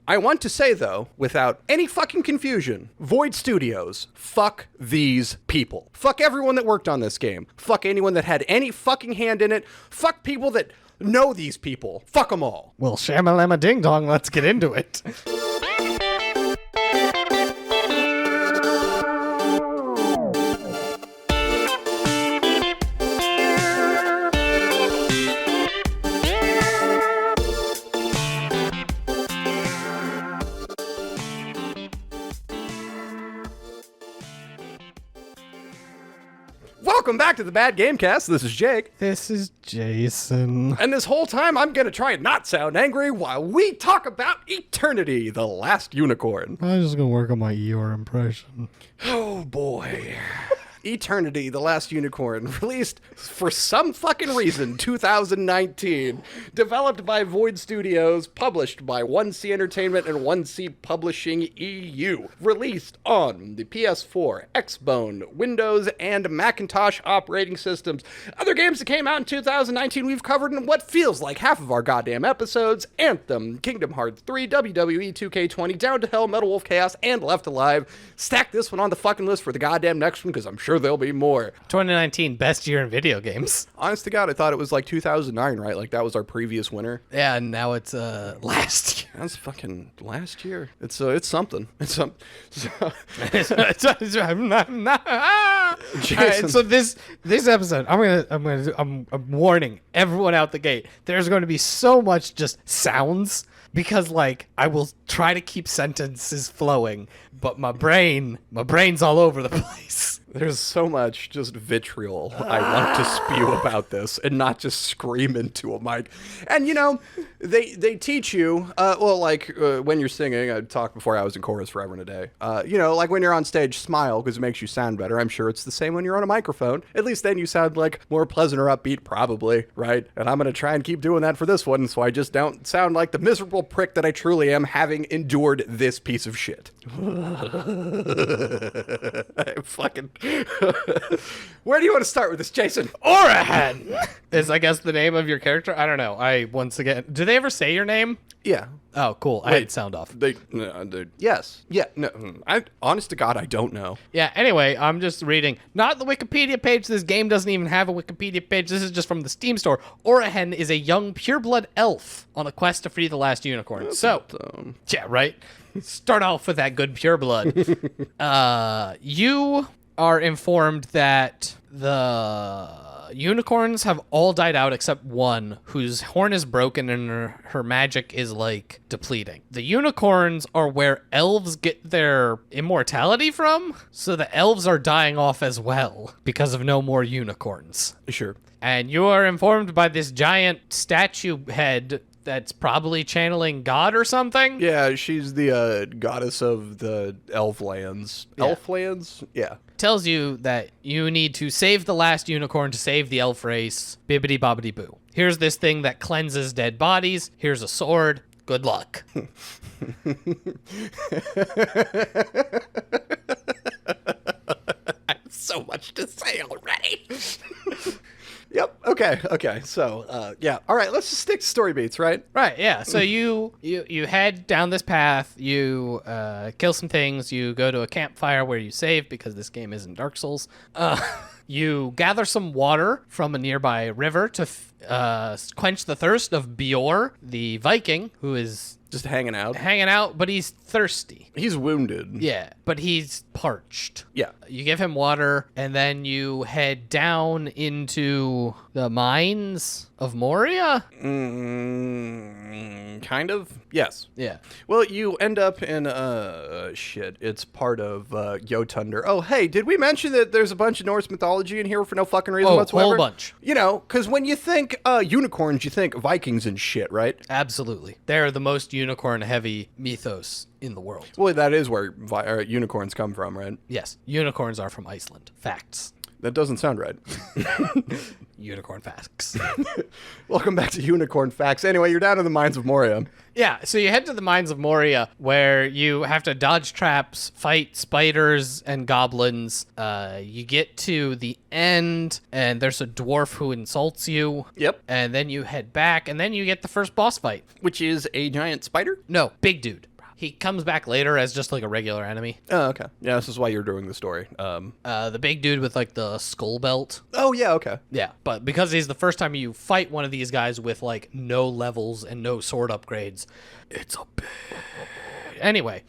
I want to say, though, without any fucking confusion, Void Studios, fuck these people. Fuck everyone that worked on this game. Fuck anyone that had any fucking hand in it. Fuck people that know these people. Fuck them all. Well, shamalama ding dong, let's get into it. Welcome back to the Bad Gamecast. This is Jake. This is Jason. And this whole time, I'm going to try and not sound angry while we talk about Eternity, the Last Unicorn. I'm just going to work on my Eeyore impression. Oh, boy. Eternity, the Last Unicorn, released for some fucking reason, 2019, developed by Void Studios, published by 1C Entertainment and 1C Publishing EU, released on the PS4, Xbone, Windows, and Macintosh operating systems. Other games that came out in 2019 we've covered in what feels like half of our goddamn episodes: Anthem, Kingdom Hearts 3, WWE 2K20, Down to Hell, Metal Wolf Chaos, and Left Alive. Stack this one on the fucking list for the goddamn next one, because I'm sure there'll be more. 2019, best year in video games. Honest to God, I thought it was like 2009, right? Like that was our previous winner. Yeah, and now it's last year. That's fucking last year. It's something. It's some. I'm Jason. All right, so this episode, I'm warning everyone out the gate. There's going to be so much just sounds, because like I will try to keep sentences flowing, but my brain's all over the place. There's so much just vitriol I want to spew about this and not just scream into a mic. And, you know, they teach you, when you're singing, I talked before I was in chorus forever and a day, like when you're on stage, smile because it makes you sound better. I'm sure it's the same when you're on a microphone. At least then you sound like more pleasant or upbeat, probably, right? And I'm going to try and keep doing that for this one so I just don't sound like the miserable prick that I truly am, having endured this piece of shit. I fucking... Where do you want to start with this, Jason? Orahan is, I guess, the name of your character. I don't know. Do they ever say your name? Yeah. Oh, cool. I had sound off. Yes. Yeah. No. Honest to God, I don't know. Yeah. Anyway, I'm just reading. Not the Wikipedia page. This game doesn't even have a Wikipedia page. This is just from the Steam store. Orahan is a young pureblood elf on a quest to free the last unicorn. Yeah, right. Start off with that good pureblood. You are informed that the unicorns have all died out except one whose horn is broken and her magic is like depleting. The unicorns are where elves get their immortality from, so the elves are dying off as well because of no more unicorns. Sure. And you are informed by this giant statue head that's probably channeling God or something. Yeah, she's the goddess of the elf lands. Yeah. Elf lands? Yeah. Tells you that you need to save the last unicorn to save the elf race. Bibbidi bobbidi boo. Here's this thing that cleanses dead bodies. Here's a sword. Good luck. I have so much to say already. Yep. Okay. So, yeah. All right. Let's just stick to story beats, right? Right. Yeah. So you head down this path. You kill some things. You go to a campfire where you save because this game isn't Dark Souls. You gather some water from a nearby river to quench the thirst of Bjor, the Viking, who is Just hanging out. But he's thirsty. He's wounded. Yeah, but he's parched. Yeah. You give him water, and then you head down into the mines of Moria? Kind of. Yes. Yeah. Well, you end up in, it's part of Jotundr. Oh, hey, did we mention that there's a bunch of Norse mythology in here for no fucking reason whatsoever? Whole bunch. You know, because when you think unicorns, you think Vikings and shit, right? Absolutely. They're the most unicorn-heavy mythos in the world. Well, that is where unicorns come from, right? Yes. Unicorns are from Iceland. Facts. That doesn't sound right. Unicorn facts. Welcome back to Unicorn Facts. Anyway, you're down in the Mines of Moria. Yeah, so you head to the Mines of Moria, where you have to dodge traps, fight spiders and goblins. You get to the end, and there's a dwarf who insults you. Yep. And then you head back, and then you get the first boss fight. Which is a giant spider? No, big dude. He comes back later as just like a regular enemy. Oh, okay. Yeah, this is why you're doing the story. The big dude with like the skull belt. Oh, yeah, okay. Yeah, but because he's the first time you fight one of these guys with like no levels and no sword upgrades, it's a bit. Anyway,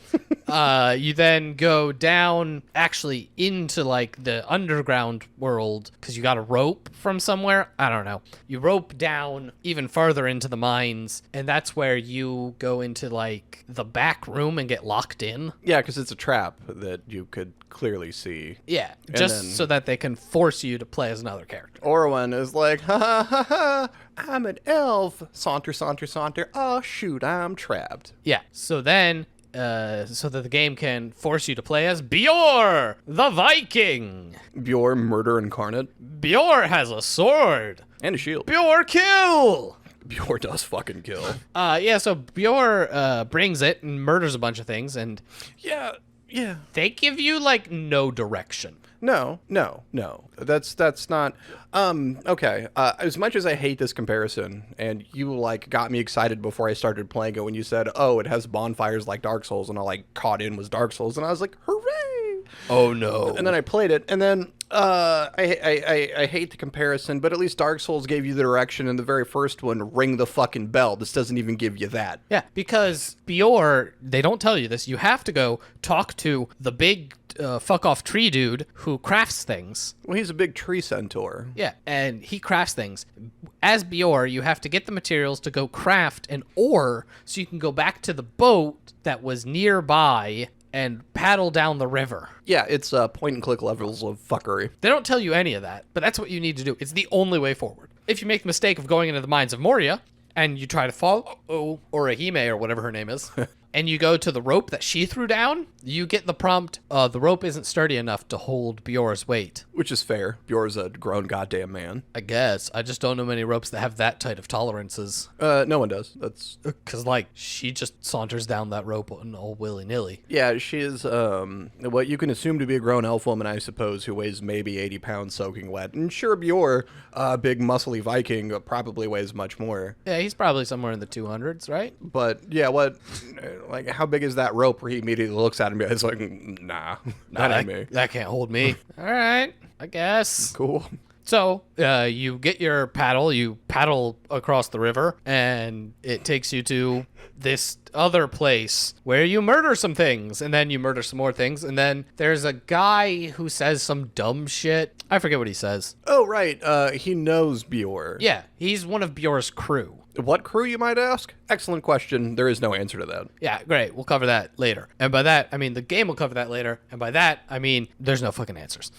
you then go down actually into like the underground world because you got a rope from somewhere. I don't know. You rope down even farther into the mines, and that's where you go into like the back room and get locked in. Yeah, because it's a trap that you could clearly see. Yeah, And just then- so that they can force you to play as another character. Orwen is like, ha ha ha ha, I'm an elf. Saunter, saunter, saunter. Oh, shoot, I'm trapped. Yeah, so then... so that the game can force you to play as Bjor, the Viking. Bjor, murder incarnate. Bjor has a sword. And a shield. Bjor kill. Bjor does fucking kill. Yeah, so Bjor brings it and murders a bunch of things, and Yeah. they give you like no direction. No. That's not. Okay. As much as I hate this comparison, and you like got me excited before I started playing it when you said, "Oh, it has bonfires like Dark Souls," and I like caught in was Dark Souls, and I was like, "Hooray!" Oh no. And then I played it, and then I hate the comparison, but at least Dark Souls gave you the direction in the very first one. Ring the fucking bell. This doesn't even give you that. Yeah, because Bjor, they don't tell you this. You have to go talk to the big fuck off tree dude who crafts things. Well, he's a big tree centaur. Yeah, and he crafts things. As Bjor, you have to get the materials to go craft an ore so you can go back to the boat that was nearby and paddle down the river. Yeah, it's point and click levels of fuckery. They don't tell you any of that, but that's what you need to do. It's the only way forward. If you make the mistake of going into the mines of Moria and you try to follow Orihime or whatever her name is, and you go to the rope that she threw down, you get the prompt, the rope isn't sturdy enough to hold Bjor's weight. Which is fair. Bjor's a grown goddamn man. I guess. I just don't know many ropes that have that tight of tolerances. No one does. That's Because, like, she just saunters down that rope all willy-nilly. yeah. She is what you can assume to be a grown elf woman, I suppose, who weighs maybe 80 pounds soaking wet. And sure, Bjor, big muscly Viking, probably weighs much more. Yeah, he's probably somewhere in the 200s, right? But yeah, what like how big is that rope? Where he immediately looks at him and is like, nah, that ain't me. That can't hold me. All right, I guess. Cool. So you get your paddle, you paddle across the river, and it takes you to this other place where you murder some things, and then you murder some more things, and then there's a guy who says some dumb shit. I forget what he says. Oh right, he knows Bjor. Yeah, he's one of Bjor's crew. What crew, you might ask? Excellent question. There is no answer to that. Yeah, great. We'll cover that later. And by that, I mean the game will cover that later. And by that, I mean there's no fucking answers.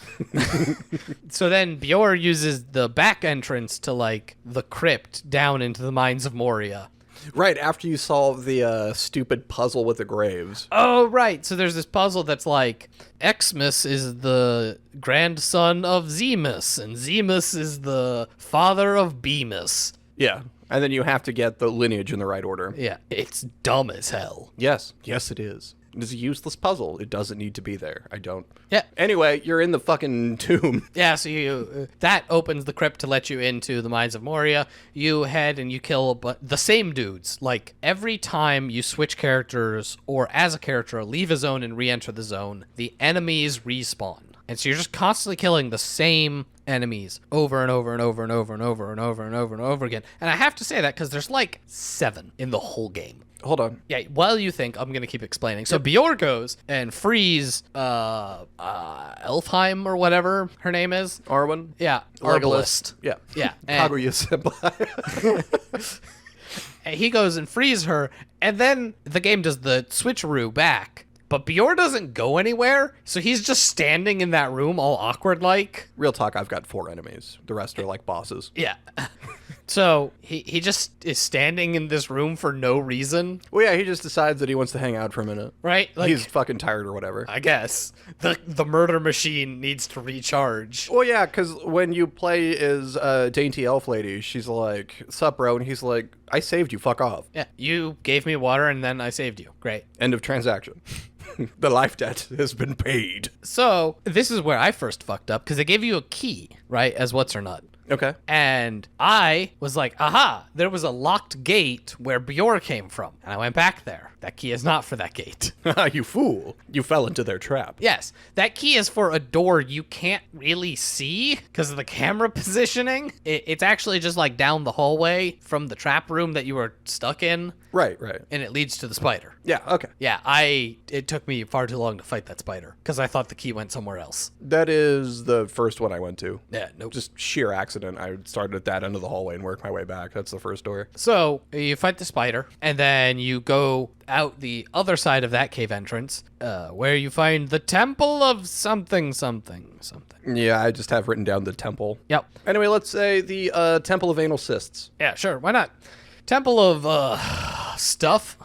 So then Bjor uses the back entrance to like the crypt down into the mines of Moria. Right after you solve the stupid puzzle with the graves. Oh, right. So there's this puzzle that's like Xmas is the grandson of Zemus, and Zemus is the father of Bemis. Yeah. And then you have to get the lineage in the right order. Yeah, it's dumb as hell. Yes. Yes, it is. It is a useless puzzle. It doesn't need to be there. I don't. Yeah. Anyway, you're in the fucking tomb. Yeah, so you that opens the crypt to let you into the mines of Moria. You head and you kill the same dudes. Like, every time you switch characters or as a character leave a zone and re-enter the zone, the enemies respawn. And so you're just constantly killing the same enemies over and over and over and over and over and over and over and over again. And I have to say that because there's like 7 in the whole game. Hold on. Yeah, while you think, I'm going to keep explaining. So Bjor goes and frees Elfheim or whatever her name is. Arwen? Yeah, Legolas. Arbalist. Yeah. Yeah. And Kaguya-senpai. he goes and frees her, and then the game does the switcheroo back. But Bjor doesn't go anywhere, so he's just standing in that room all awkward like. Real talk, I've got 4 enemies. The rest are like bosses. Yeah. So he just is standing in this room for no reason, Well, yeah, he just decides that he wants to hang out for a minute. right? Like, He's fucking tired or whatever. I guess the murder machine needs to recharge. Well, yeah, because when you play as Dainty Elf Lady, she's like, sup, bro? And he's like, I saved you, fuck off. Yeah, you gave me water and then I saved you. Great. End of transaction. The life debt has been paid. So this is where I first fucked up because they gave you a key, right, as what's her nut. Okay. And I was like, aha, there was a locked gate where Bjor came from. And I went back there. That key is not for that gate. You fool. You fell into their trap. Yes, that key is for a door you can't really see because of the camera positioning. It's actually just like down the hallway from the trap room that you were stuck in. Right. And it leads to the spider. Yeah, okay. Yeah, it took me far too long to fight that spider because I thought the key went somewhere else. That is the first one I went to. Yeah, nope. Just sheer accident. I started at that end of the hallway and worked my way back. That's the first door. So you fight the spider, and then you go out the other side of that cave entrance, where you find the temple of something. Yeah, I just have written down the temple. Yep. Anyway, let's say the temple of anal cysts. Yeah, sure. Why not? Temple of stuff.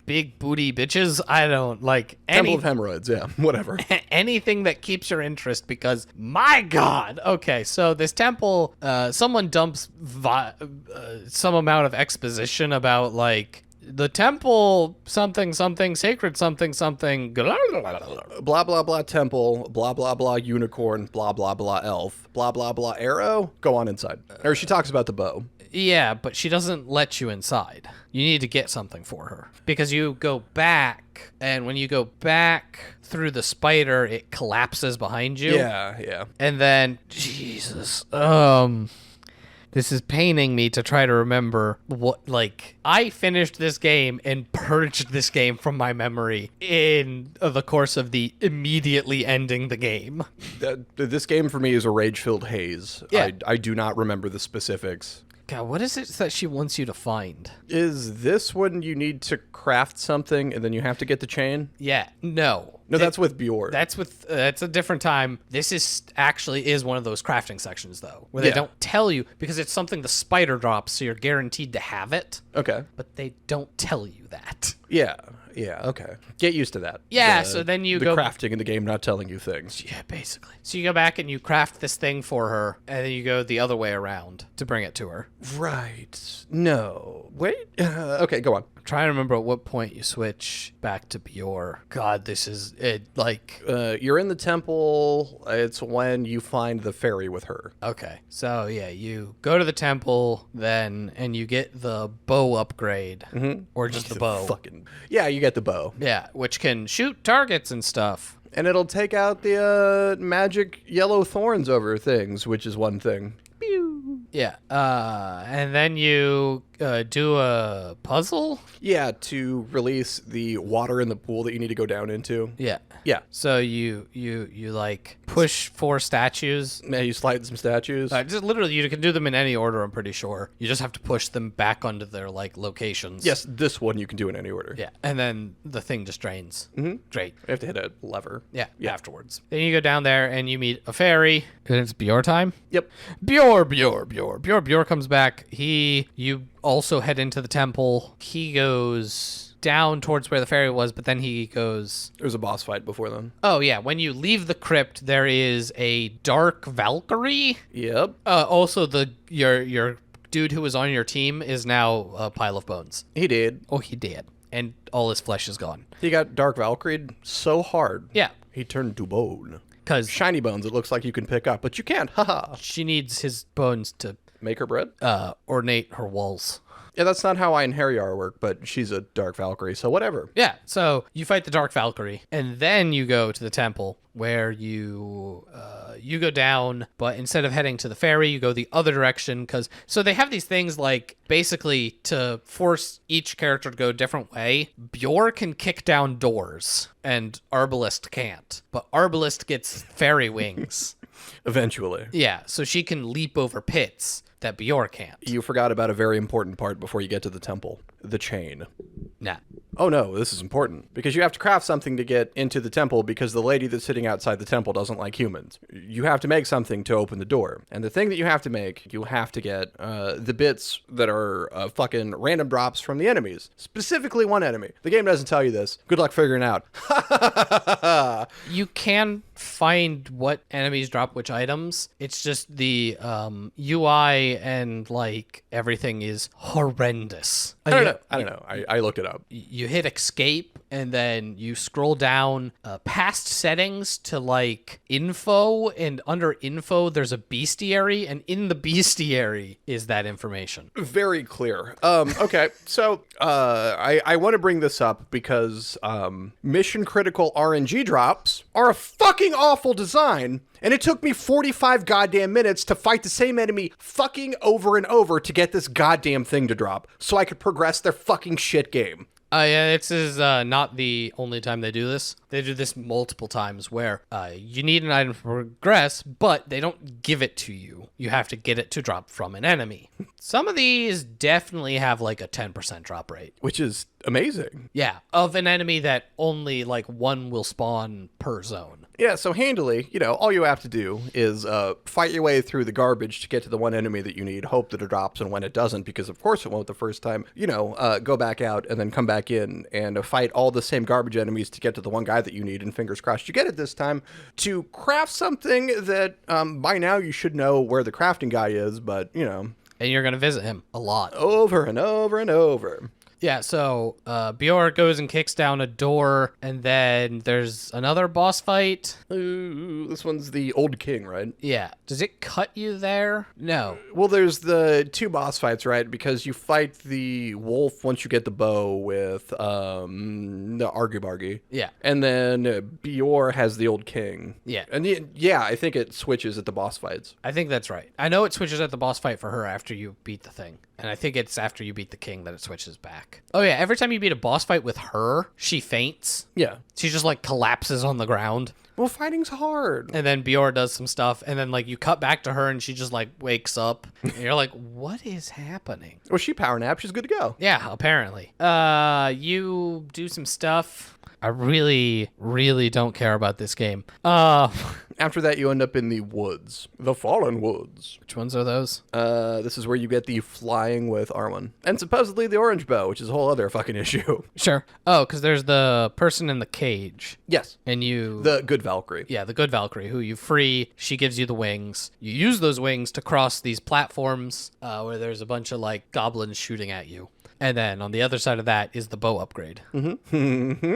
Big booty bitches. I don't like Temple of hemorrhoids, yeah, whatever. anything that keeps your interest because my god. Okay, so this temple, someone dumps some amount of exposition about like the temple something sacred something Blah, blah, blah temple, blah, blah, blah unicorn, blah, blah, blah elf, blah, blah, blah arrow. Go on inside. Or she talks about the bow. Yeah, but she doesn't let you inside. You need to get something for her because you go back, and when you go back through the spider, it collapses behind you. Yeah. And then, Jesus, this is paining me to try to remember what, like, I finished this game and purged this game from my memory in the course of the immediately ending the game. This game for me is a rage-filled haze. Yeah. I do not remember the specifics. God, what is it that she wants you to find? Is this when you need to craft something and then you have to get the chain? Yeah, no. No, that's with Bjorn. That's a different time. This is one of those crafting sections though, where they don't tell you because it's something the spider drops, so you're guaranteed to have it. Okay. But they don't tell you that. Yeah, okay. Get used to that. Yeah, so then you go... The crafting in the game not telling you things. Yeah, basically. So you go back and you craft this thing for her, and then you go the other way around to bring it to her. Right. No. Wait. Okay, go on. I'm trying to remember at what point you switch back to Bjor. God, this is... it. Like... You're in the temple. It's when you find the fairy with her. Okay. So, yeah, you go to the temple, then, and you get the bow upgrade. Mm-hmm. Or just the bow. Yeah, you get the bow. Yeah, which can shoot targets and stuff. And it'll take out the magic yellow thorns over things, which is one thing. Pew. Yeah. And then you do a puzzle? Yeah, to release the water in the pool that you need to go down into. Yeah. Yeah. So you like push 4 statues. Yeah, you slide some statues. Just literally, you can do them in any order, I'm pretty sure. You just have to push them back onto their like locations. Yes, this one you can do in any order. Yeah. And then the thing just drains. Mm-hmm. Great. You have to hit a lever. Yeah, afterwards. Then you go down there and you meet a fairy. And it's Bjor time? Yep. Bjor comes back. You also head into the temple. He goes down towards where the fairy was, but then he goes... There's a boss fight before then. Oh, yeah. When you leave the crypt, there is a dark Valkyrie. Yep. Also, your dude who was on your team is now a pile of bones. He did. Oh, he did. And all his flesh is gone. He got Dark Valkyried so hard. Yeah. He turned to bone. Because... Shiny bones it looks like you can pick up, but you can't. Haha. She needs his bones to... Make her bread? Ornate her walls. Yeah, that's not how Einherjar work, but she's a Dark Valkyrie, so whatever. Yeah, so you fight the Dark Valkyrie, and then you go to the temple where you go down, but instead of heading to the ferry, you go the other direction, so they have these things like, basically, to force each character to go a different way. Bjor can kick down doors, and Arbalest can't, but Arbalest gets fairy wings. Eventually. Yeah, so she can leap over pits that Bjor can't. You forgot about a very important part before you get to the temple. The chain. Nah. Oh no, this is important. Because you have to craft something to get into the temple because the lady that's sitting outside the temple doesn't like humans. You have to make something to open the door. And the thing that you have to make, you have to get the bits that are fucking random drops from the enemies. Specifically one enemy. The game doesn't tell you this. Good luck figuring out. You can find what enemies drop which items. It's just the UI and like everything is horrendous. I don't know. I looked it up. You hit escape and then you scroll down past settings to like info, and under info there's a bestiary, and in the bestiary is that information. Very clear. Okay, so I want to bring this up because mission critical RNG drops are a fucking awful design, and it took me 45 goddamn minutes to fight the same enemy fucking over and over to get this goddamn thing to drop so I could progress their fucking shit game. Yeah, this is not the only time they do this. They do this multiple times where you need an item to progress, but they don't give it to you. You have to get it to drop from an enemy. Some of these definitely have like a 10% drop rate. Which is amazing. Yeah, of an enemy that only like one will spawn per zone. Yeah, so handily, all you have to do is fight your way through the garbage to get to the one enemy that you need, hope that it drops, and when it doesn't, because of course it won't the first time, go back out and then come back in and fight all the same garbage enemies to get to the one guy that you need, and fingers crossed you get it this time, to craft something that by now you should know where the crafting guy is, but, And you're going to visit him a lot. Over and over and over. Yeah, so Bjork goes and kicks down a door, and then there's another boss fight. Ooh, this one's the Old King, right? Yeah. Does it cut you there? No. Well, there's the two boss fights, right? Because you fight the wolf once you get the bow with the Argy-Bargy. Yeah. And then Bior has the Old King. Yeah. And I think it switches at the boss fights. I think that's right. I know it switches at the boss fight for her after you beat the thing. And I think it's after you beat the king that it switches back. Oh yeah, every time you beat a boss fight with her, she faints. Yeah. She just like collapses on the ground. Well, fighting's hard. And then Bjorn does some stuff, and then like you cut back to her and she just like wakes up. And you're like, what is happening? Well, she power nap, she's good to go. Yeah, apparently. You do some stuff. I really, really don't care about this game. After that, you end up in the woods. The Fallen Woods. Which ones are those? This is where you get the flying with Arwen. And supposedly the orange bow, which is a whole other fucking issue. Sure. Oh, because there's the person in the cage. Yes. And you... The good Valkyrie. Yeah, the good Valkyrie, who you free. She gives you the wings. You use those wings to cross these platforms where there's a bunch of, like, goblins shooting at you. And then on the other side of that is the bow upgrade. Mm-hmm.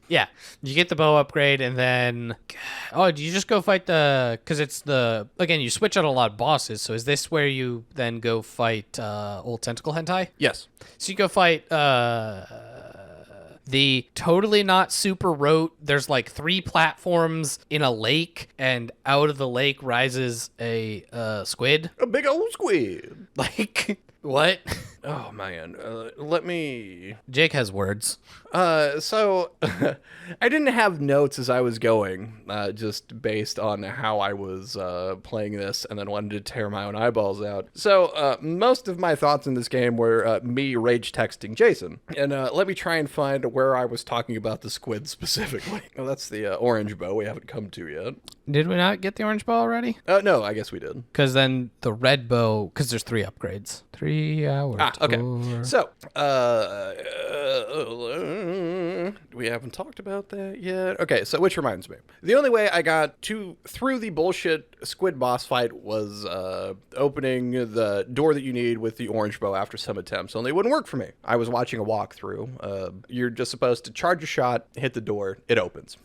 Yeah, you get the bow upgrade, and then... Oh, do you just go fight the... Because it's the... Again, you switch out a lot of bosses, so is this where you then go fight old Tentacle Hentai? Yes. So you go fight... The totally not super rote. There's like 3 platforms in a lake, and out of the lake rises a squid. A big old squid. Like, what? Oh, man. Let me... Jake has words. So I didn't have notes as I was going, just based on how I was playing this, and then wanted to tear my own eyeballs out. So most of my thoughts in this game were me rage texting Jason. And let me try and find where I was talking about the squid specifically. Well, that's the orange bow we haven't come to yet. Did we not get the orange bow already? No, I guess we did. Because then the red bow, because there's 3 upgrades. 3 hours. Okay. So, we haven't talked about that yet. Okay, so which reminds me. The only way I got through the bullshit squid boss fight was opening the door that you need with the orange bow after some attempts. Only it wouldn't work for me. I was watching a walkthrough. You're just supposed to charge a shot, hit the door, it opens.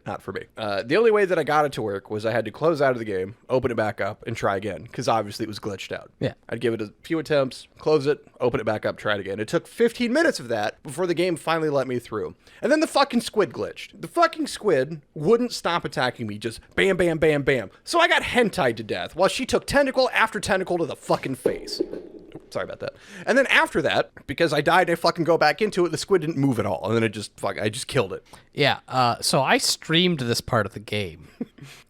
Not for me. The only way that I got it to work was I had to close out of the game, open it back up, and try again, because obviously it was glitched out. Yeah. I'd give it a few attempts, close it, open it back up, try it again. It took 15 minutes of that before the game finally let me through. And then the fucking squid glitched. The fucking squid wouldn't stop attacking me, just bam, bam, bam, bam. So I got hentai'd to death while she took tentacle after tentacle to the fucking face. Sorry about that. And then after that, because I died, I fucking go back into it, the squid didn't move at all. And then I just killed it. Yeah, so I streamed this part of the game.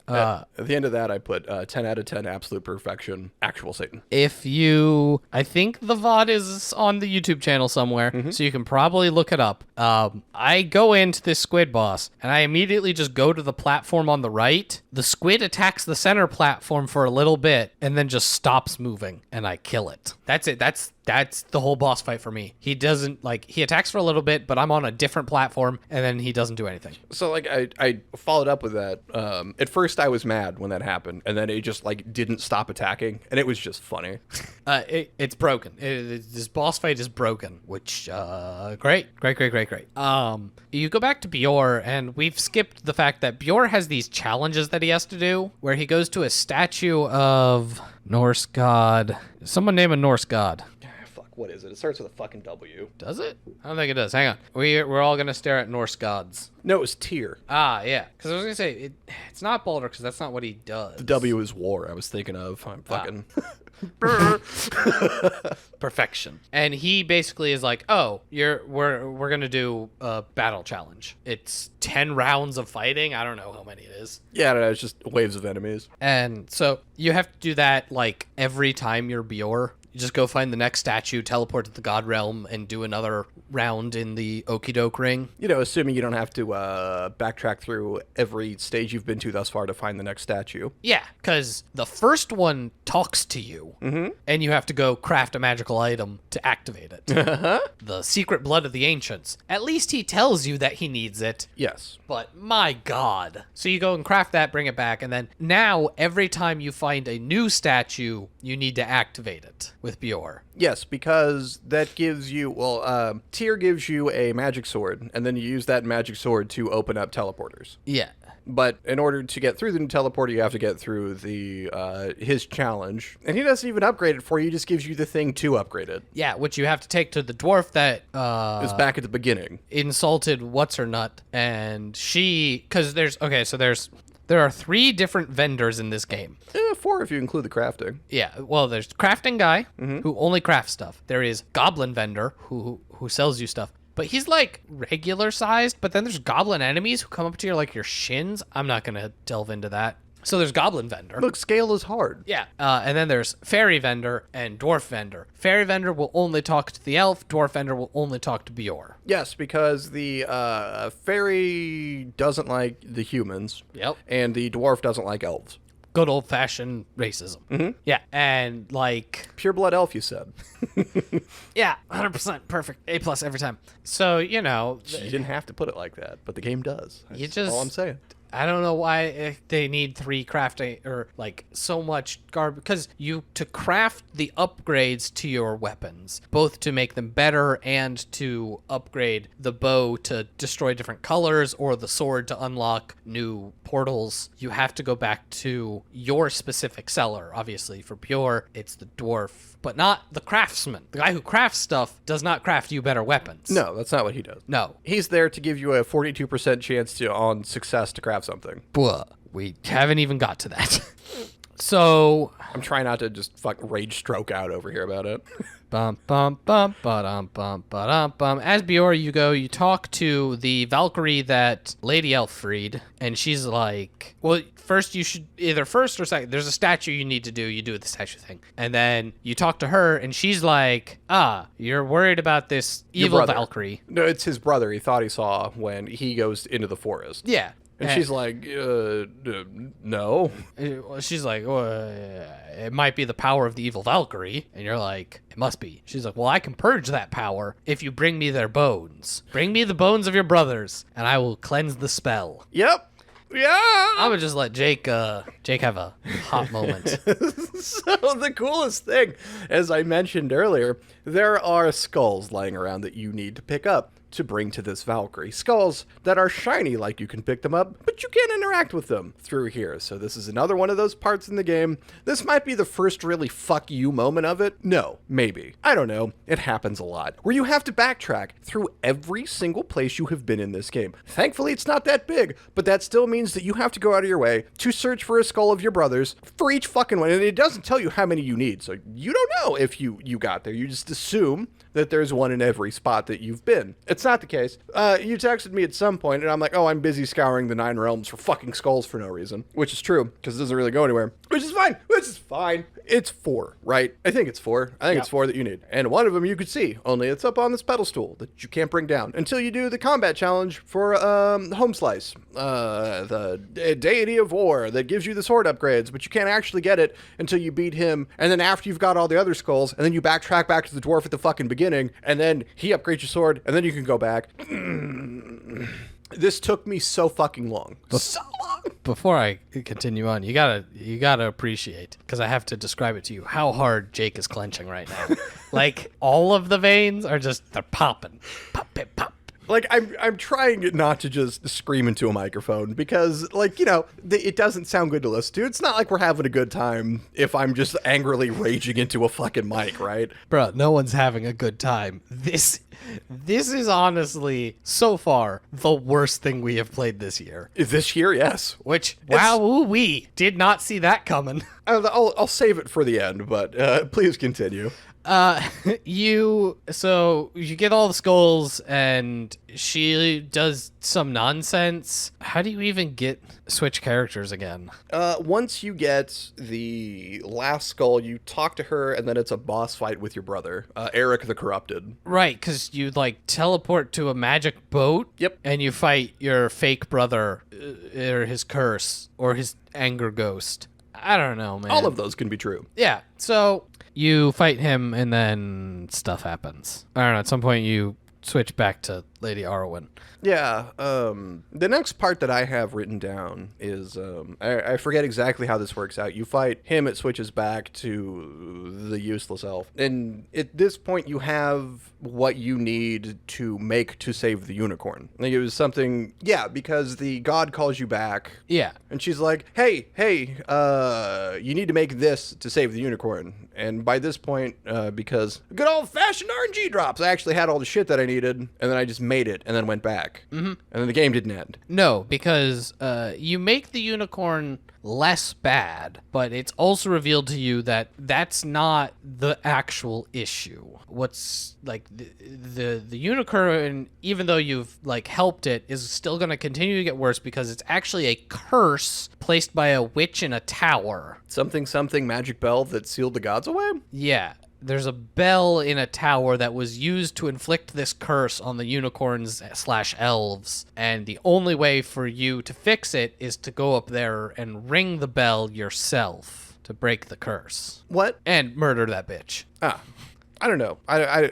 At the end of that, I put 10 out of 10 absolute perfection, actual Satan. I think the VOD is on the YouTube channel somewhere, so you can probably look it up. I go into this squid boss, and I immediately just go to the platform on the right. The squid attacks the center platform for a little bit, and then just stops moving, and I kill it. That's it. That's That's the whole boss fight for me. He doesn't, like, he attacks for a little bit, but I'm on a different platform, and then he doesn't do anything. So, like, I followed up with that. At first, I was mad when that happened, and then it just, like, didn't stop attacking, and it was just funny. It's broken. This boss fight is broken, which, great. You go back to Bjor, and we've skipped the fact that Bjor has these challenges that he has to do, where he goes to a statue of Norse god. Someone name a Norse god. What is it? It starts with a fucking W. Does it? I don't think it does. Hang on. We're all going to stare at Norse gods. No, it was Tyr. Ah, yeah. Because I was going to say, it's not Baldur, because that's not what he does. The W is war, I was thinking of. I'm fucking... Perfection. And he basically is like, oh, we're gonna do a battle challenge. It's 10 rounds of fighting. I don't know how many it is. Yeah, no, it's just waves of enemies. And so you have to do that like every time you're Bjor. You just go find the next statue, teleport to the god realm, and do another round in the Okie-doke ring. You know, assuming you don't have to backtrack through every stage you've been to thus far to find the next statue. Yeah, because the first one talks to you, and you have to go craft a magical item to activate it. The secret blood of the ancients. At least he tells you that he needs it. Yes. But my god. So you go and craft that, bring it back, and then now every time you find a new statue, you need to activate it with Bjor. Yes, because that gives you, well, Tyr gives you a magic sword, and then you use that magic sword to open up teleporters. Yeah. But in order to get through the new teleporter, you have to get through the his challenge. And he doesn't even upgrade it for you, he just gives you the thing to upgrade it. Yeah, which you have to take to the dwarf that It's back at the beginning. insulted What's-Her-Nut. And she, because there are 3 different vendors in this game. 4 if you include the crafting. Yeah, well, there's crafting guy who only crafts stuff. There is goblin vendor who sells you stuff. But he's like regular sized, but then there's goblin enemies who come up to your shins. I'm not going to delve into that. So there's goblin vendor. Look, scale is hard. Yeah. And then there's fairy vendor and dwarf vendor. Fairy vendor will only talk to the elf. Dwarf vendor will only talk to Bjor. Yes, because the fairy doesn't like the humans. Yep. And the dwarf doesn't like elves. Good old-fashioned racism. Yeah, and like... Pure blood elf, you said. Yeah, 100% perfect. A+ every time. So, you know... You didn't have to put it like that, but the game does. That's all I'm saying. I don't know why they need 3 crafting or like so much garbage, because to craft the upgrades to your weapons, both to make them better and to upgrade the bow to destroy different colors or the sword to unlock new portals, you have to go back to your specific seller. Obviously for Bjor, it's the dwarf, but not the craftsman. The guy who crafts stuff does not craft you better weapons. No, that's not what he does. No. He's there to give you a 42% chance on success to craft something. Blah. We haven't even got to that. So I'm trying not to just rage stroke out over here about it. Bum bum bum ba-dum bum ba-dum bum. As Bjor, you talk to the Valkyrie that Lady Elf freed, and she's like, well, first you should either first or second. There's a statue you need to do. You do the statue thing, and then you talk to her, and she's like, you're worried about this evil Valkyrie. No, it's his brother. He thought he saw when he goes into the forest. Yeah. And she's like, no. She's like, it might be the power of the evil Valkyrie. And you're like, it must be. She's like, well, I can purge that power if you bring me their bones. Bring me the bones of your brothers, and I will cleanse the spell. Yep. Yeah. I would just let Jake have a hot moment. So the coolest thing, as I mentioned earlier, there are skulls lying around that you need to pick up to bring to this Valkyrie. Skulls that are shiny, like you can pick them up, but you can't interact with them through here. So this is another one of those parts in the game. This might be the first really fuck you moment of it. No, maybe. I don't know. It happens a lot. Where you have to backtrack through every single place you have been in this game. Thankfully, it's not that big, but that still means that you have to go out of your way to search for a skull of your brothers for each fucking one. And it doesn't tell you how many you need. So you don't know if you got there. You just assume that there's one in every spot that you've been. It's not the case. You texted me at some point, and I'm like, oh, I'm busy scouring the 9 realms for fucking skulls for no reason, which is true, because it doesn't really go anywhere, which is fine. It's 4, right? I think it's 4. I think it's 4 that you need. And one of them you could see, only it's up on this pedestal that you can't bring down until you do the combat challenge for Home Slice, the deity of war that gives you the sword upgrades, but you can't actually get it until you beat him, and then after you've got all the other skulls, and then you backtrack back to the dwarf at the fucking beginning, and then he upgrades your sword, and then you can go back. This took me so fucking long. So long. Before I continue on, you gotta appreciate, because I have to describe it to you, how hard Jake is clenching right now. Like, all of the veins are just, they're popping. Pop, pop, pop. Like, I'm trying not to just scream into a microphone because, like, you know, it doesn't sound good to listen to. It's not like we're having a good time if I'm just angrily raging into a fucking mic, right? Bro, no one's having a good time. This is honestly, so far, the worst thing we have played this year. This year, yes. Which, wow, we did not see that coming. I'll save it for the end, but please continue. You get all the skulls, and she does some nonsense. How do you even switch characters again? Once you get the last skull, you talk to her, and then it's a boss fight with your brother, Eric the Corrupted. Right, because you, like, teleport to a magic boat. Yep. And you fight your fake brother, or his curse, or his anger ghost. I don't know, man. All of those can be true. Yeah, so you fight him, and then stuff happens. I don't know, at some point you switch back to Lady Arwen. Yeah, the next part that I have written down is, I forget exactly how this works out. You fight him, it switches back to the useless elf. And at this point, you have what you need to save the unicorn. Like, it was something, yeah, because the god calls you back. Yeah. And she's like, hey, you need to make this to save the unicorn. And by this point, because good old-fashioned RNG drops, I actually had all the shit that I needed, and then I just made it, and then went back. Mm-hmm. And then the game didn't end. No, because you make the unicorn less bad, but it's also revealed to you that that's not the actual issue. What's, like, the unicorn, even though you've, like, helped it, is still going to continue to get worse because it's actually a curse placed by a witch in a tower. Something magic bell that sealed the gods away? Yeah. There's a bell in a tower that was used to inflict this curse on the unicorns/elves, and the only way for you to fix it is to go up there and ring the bell yourself to break the curse. What? And murder that bitch. I don't know. I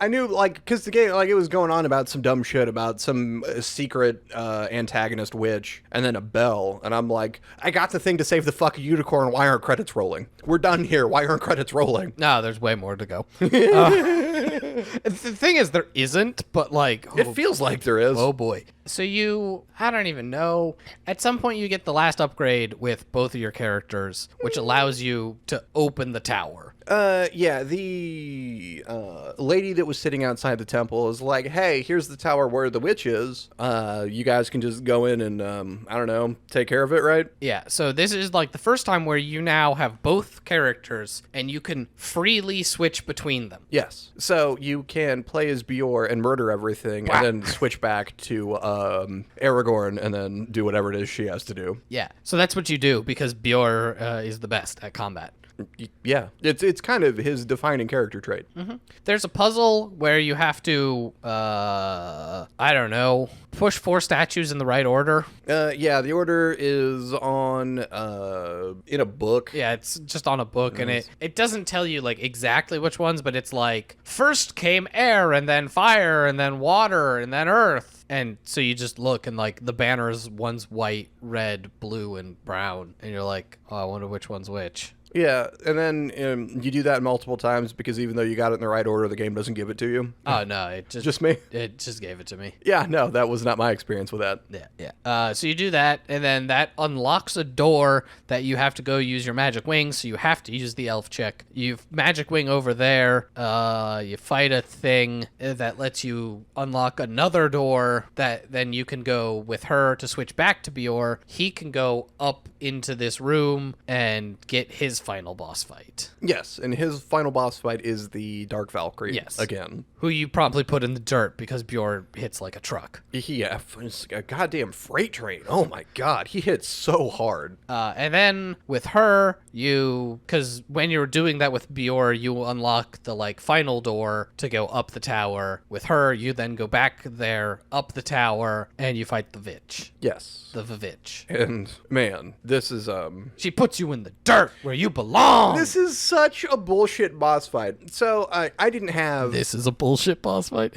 knew, like, because the game, like, it was going on about some dumb shit about some secret antagonist witch, and then a bell, and I'm like, I got the thing to save the fucking unicorn. Why aren't credits rolling? We're done here. Why aren't credits rolling? No, there's way more to go. The thing is, there isn't, but, like... It feels like there is. Oh, boy. So I don't even know. At some point, you get the last upgrade with both of your characters, which allows you to open the tower. Yeah, the lady that was sitting outside the temple is like, hey, here's the tower where the witch is. You guys can just go in and, I don't know, take care of it, right? Yeah, so this is, like, the first time where you now have both characters, and you can freely switch between them. Yes. So you can play as Bjorn and murder everything, and then switch back to Aragorn, and then do whatever it is she has to do. Yeah, so that's what you do, because Bjorn is the best at combat. Yeah, it's kind of his defining character trait. Mm-hmm. There's a puzzle where you have to, I don't know, push 4 statues in the right order. Yeah, the order is on, in a book. Yeah, it's just on a book, and it doesn't tell you, like, exactly which ones, but it's like, first came air, and then fire, and then water, and then earth. And so you just look, and, like, the banners, one's white, red, blue, and brown, and you're like, oh, I wonder which one's which. Yeah, and then you do that multiple times because even though you got it in the right order, the game doesn't give it to you. Oh, no, it just me? It just gave it to me. Yeah, no, that was not my experience with that. Yeah. So you do that, and then that unlocks a door that you have to go use your magic wing, so you have to use the elf check. You magic wing over there, you fight a thing that lets you unlock another door that then you can go with her to switch back to Bjorn. He can go up into this room and get his final boss fight. Yes, and his final boss fight is the Dark Valkyrie. Yes. Again. Who you probably put in the dirt because Bjorn hits like a truck. Yeah, it's a goddamn freight train. Oh my god, he hits so hard. And then with her, because when you're doing that with Bjorn, you unlock the like final door to go up the tower. With her, you then go back there, up the tower, and you fight the Vitch. Yes. The Vavitch. And man, this is She puts you in the dirt where you belong. This is such a bullshit boss fight. So I didn't have This is a bullshit boss fight.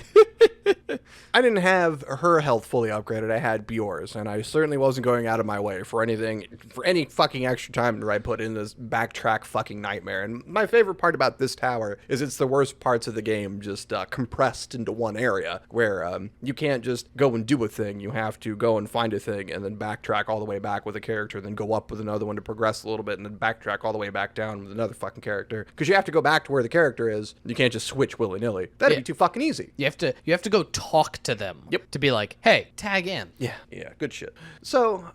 I didn't have her health fully upgraded. I had Bjor's, and I certainly wasn't going out of my way for any fucking extra time that I put in this backtrack fucking nightmare. And my favorite part about this tower is it's the worst parts of the game just compressed into one area where you can't just go and do a thing. You have to go and find a thing and then backtrack all the way back with a character, then go up with another one to progress a little bit, and then backtrack all the way back down with another fucking character. Because you have to go back to where the character is. You can't just switch willy-nilly. That'd be too fucking easy. You have to go talk to them. Yep. To be like, hey, tag in. Yeah, good shit. So,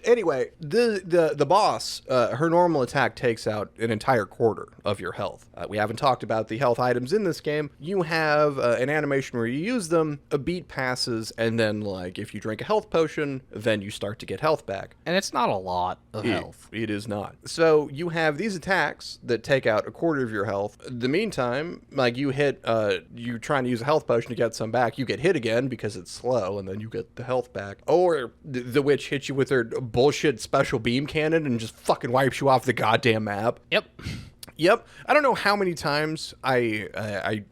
anyway, the boss, her normal attack takes out an entire quarter of your health. We haven't talked about the health items in this game. You have an animation where you use them, a beat passes, and then, like, if you drink a health potion, then you start to get health back. And it's not a lot of health. It is not. So, you have these attacks that take out a quarter of your health. In the meantime, like, you trying to use a health potion to get some back, you get hit again because it's slow, and then you get the health back. Or the witch hits you with her bullshit special beam cannon and just fucking wipes you off the goddamn map. Yep. I don't know how many times I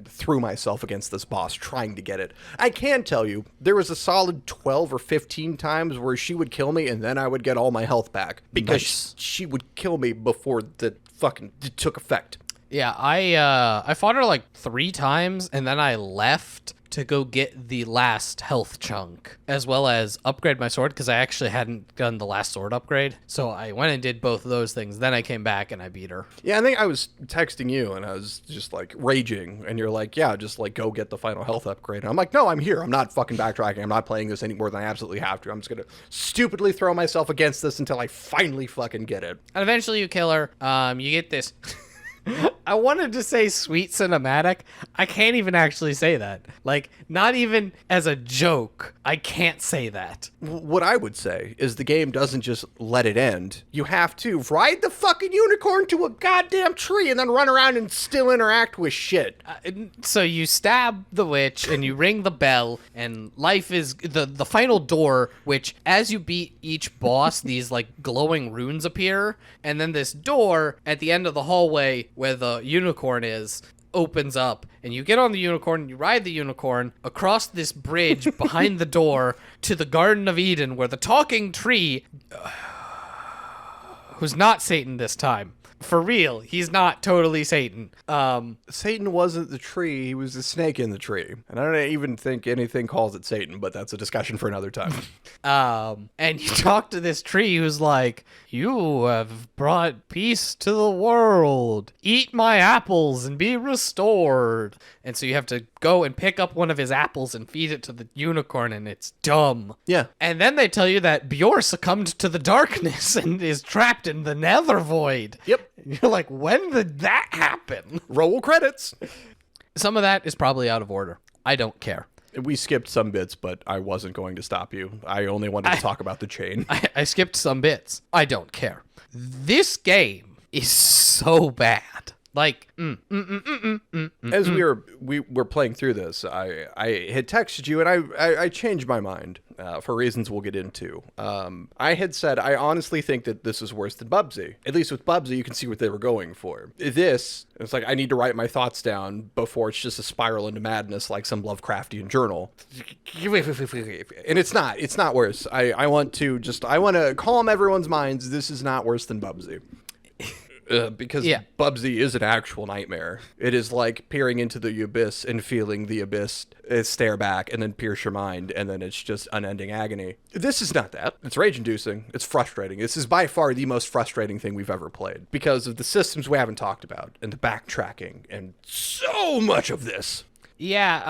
threw myself against this boss trying to get it. I can tell you, there was a solid 12 or 15 times where she would kill me and then I would get all my health back because she would kill me before the fucking took effect. Yeah, I fought her like 3 times and then I left to go get the last health chunk, as well as upgrade my sword, because I actually hadn't done the last sword upgrade. So I went and did both of those things. Then I came back and I beat her. Yeah, I think I was texting you and I was just like raging, and you're like, yeah, just like go get the final health upgrade. And I'm like, no, I'm here. I'm not fucking backtracking. I'm not playing this any more than I absolutely have to. I'm just gonna stupidly throw myself against this until I finally fucking get it. And eventually you kill her. You get this... I wanted to say sweet cinematic. I can't even actually say that. Like, not even as a joke. I can't say that. What I would say is the game doesn't just let it end. You have to ride the fucking unicorn to a goddamn tree and then run around and still interact with shit. So you stab the witch and you ring the bell, and life is the final door, which as you beat each boss, these like glowing runes appear, and then this door at the end of the hallway where the unicorn is opens up, and you get on the unicorn, you ride the unicorn across this bridge behind the door to the Garden of Eden, where the talking tree, who's not Satan this time. For real, he's not totally Satan. Satan wasn't the tree, he was the snake in the tree. And I don't even think anything calls it Satan, but that's a discussion for another time. And you talk to this tree who's like, you have brought peace to the world. Eat my apples and be restored. And so you have to go and pick up one of his apples and feed it to the unicorn, and it's dumb. Yeah. And then they tell you that Bjorn succumbed to the darkness and is trapped in the nether void. Yep. You're like, when did that happen? Roll credits. Some of that is probably out of order. I don't care. We skipped some bits, but I wasn't going to stop you. I only wanted to talk about the chain. I skipped some bits. I don't care. This game is so bad. Like, As we were playing through this, I had texted you, and I changed my mind for reasons we'll get into. I had said, I honestly think that this is worse than Bubsy. At least with Bubsy, you can see what they were going for. This, it's like, I need to write my thoughts down before it's just a spiral into madness like some Lovecraftian journal. And it's not worse. I want to calm everyone's minds. This is not worse than Bubsy. Because Bubsy is an actual nightmare. It is like peering into the abyss and feeling the abyss stare back and then pierce your mind, and then it's just unending agony. This is not that. It's rage-inducing. It's frustrating. This is by far the most frustrating thing we've ever played because of the systems we haven't talked about and the backtracking and so much of this. Yeah,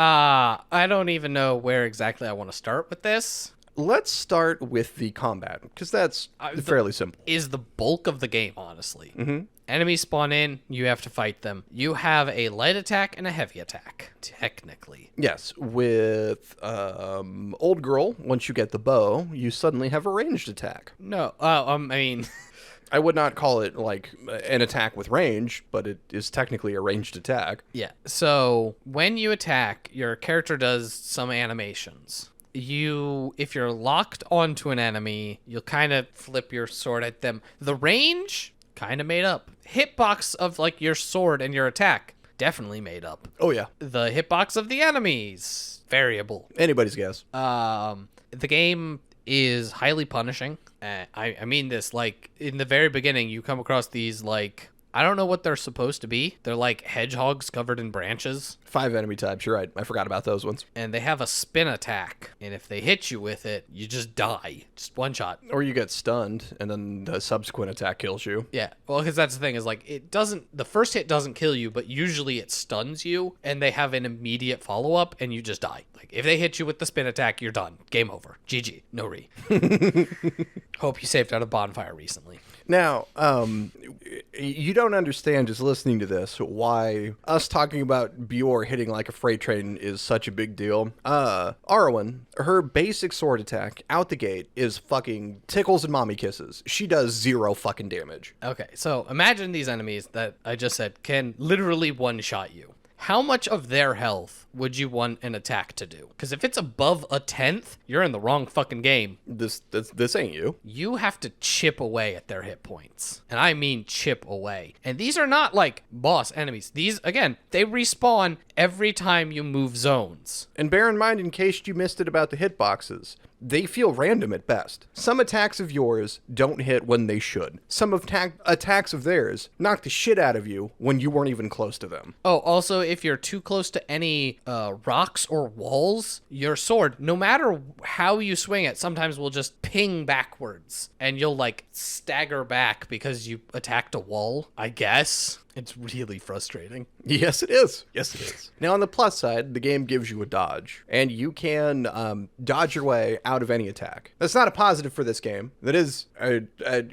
I don't even know where exactly I want to start with this. let's start with the combat, because that's fairly simple. Is the bulk of the game, honestly. Mm-hmm. Enemies spawn in, you have to fight them. You have a light attack and a heavy attack, technically. Yes, with Old Girl, once you get the bow, you suddenly have a ranged attack. No, I mean... I would not call it like an attack with range, but it is technically a ranged attack. Yeah, so when you attack, your character does some animations. If you're locked onto an enemy, you'll kind of flip your sword at them. The range, kind of made up. Hitbox of like your sword and your attack, definitely made up. Oh yeah. The hitbox of the enemies, variable. Anybody's guess. The game is highly punishing. I mean this, like, in the very beginning, you come across these, like, I don't know what they're supposed to be. They're like hedgehogs covered in branches. 5 enemy types, you're right. I forgot about those ones. And they have a spin attack. And if they hit you with it, you just die. Just one shot. Or you get stunned, and then the subsequent attack kills you. Yeah. Well, because that's the thing, is like, the first hit doesn't kill you, but usually it stuns you, and they have an immediate follow-up, and you just die. Like, if they hit you with the spin attack, you're done. Game over. GG. No re. Hope you saved out a bonfire recently. Now, you don't understand, just listening to this, why us talking about Bjorn hitting like a freight train is such a big deal. Arwen, her basic sword attack out the gate is fucking tickles and mommy kisses. She does 0 fucking damage. Okay, so imagine these enemies that I just said can literally one-shot you. How much of their health would you want an attack to do? Because if it's above a 10th, you're in the wrong fucking game. This ain't you. You have to chip away at their hit points. And I mean chip away. And these are not like boss enemies. These, again, they respawn every time you move zones. And bear in mind, in case you missed it about the hitboxes, they feel random at best. Some attacks of yours don't hit when they should. Some attacks of theirs knock the shit out of you when you weren't even close to them. Oh, also, if you're too close to any rocks or walls, your sword, no matter how you swing it, sometimes will just ping backwards. And you'll, like, stagger back because you attacked a wall, I guess. It's really frustrating. Yes, it is. Yes, it is. Now, on the plus side, the game gives you a dodge, and you can dodge your way out of any attack. That's not a positive for this game. That is,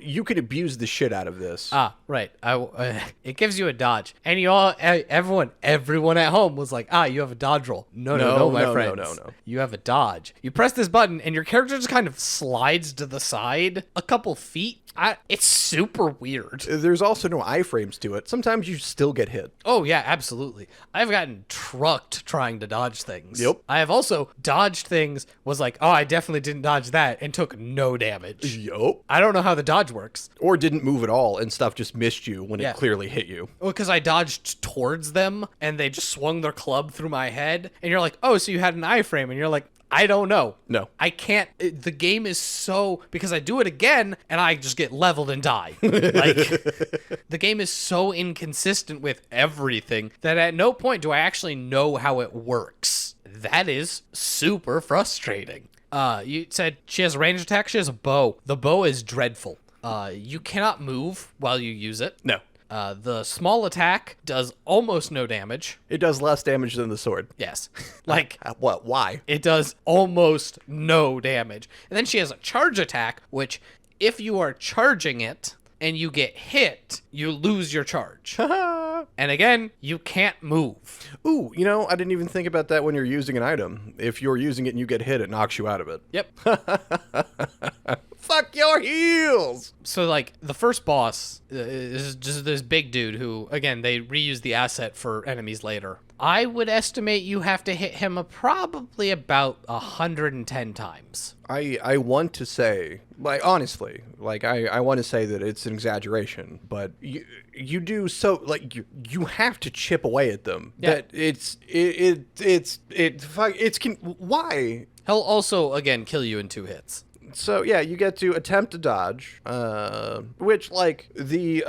you could abuse the shit out of this. Ah, right. It gives you a dodge, and you all, everyone at home was like, you have a dodge roll. No, my friends. No. You have a dodge. You press this button, and your character just kind of slides to the side a couple feet. It's super weird. There's also no iframes to it. Sometimes you still get hit. Oh, yeah, absolutely. I've gotten trucked trying to dodge things. Yep. I have also dodged things, was like, I definitely didn't dodge that, and took no damage. Yup. I don't know how the dodge works. Or didn't move at all, and stuff just missed you when it clearly hit you. Well, because I dodged towards them, and they just swung their club through my head, and you're like, so you had an iframe, and you're like, I don't know. No. I can't. The game is so... Because I do it again, and I just get leveled and die. Like, the game is so inconsistent with everything that at no point do I actually know how it works. That is super frustrating. You said she has a range attack. She has a bow. The bow is dreadful. You cannot move while you use it. No. The small attack does almost no damage. It does less damage than the sword. Yes. Like... What? Why? It does almost no damage. And then she has a charge attack, which if you are charging it and you get hit, you lose your charge. And again, you can't move. Ooh, I didn't even think about that when you're using an item. If you're using it and you get hit, it knocks you out of it. Yep. Fuck your heels! So, like, the first boss is just this big dude who, again, they reuse the asset for enemies later. I would estimate you have to hit him probably about 110 times. I want to say, like, honestly, like, I want to say that it's an exaggeration, but you do so, like, you have to chip away at them. Yeah. That why? He'll also, again, kill you in 2 hits. So, yeah, you get to attempt to dodge, which, like, the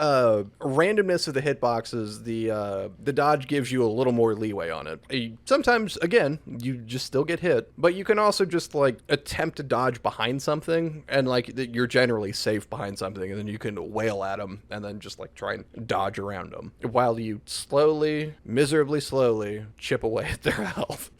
randomness of the hitboxes, the dodge gives you a little more leeway on it. Sometimes, again, you just still get hit, but you can also just, like, attempt to dodge behind something, and, like, you're generally safe behind something, and then you can wail at them, and then just, like, try and dodge around them, while you miserably slowly, chip away at their health.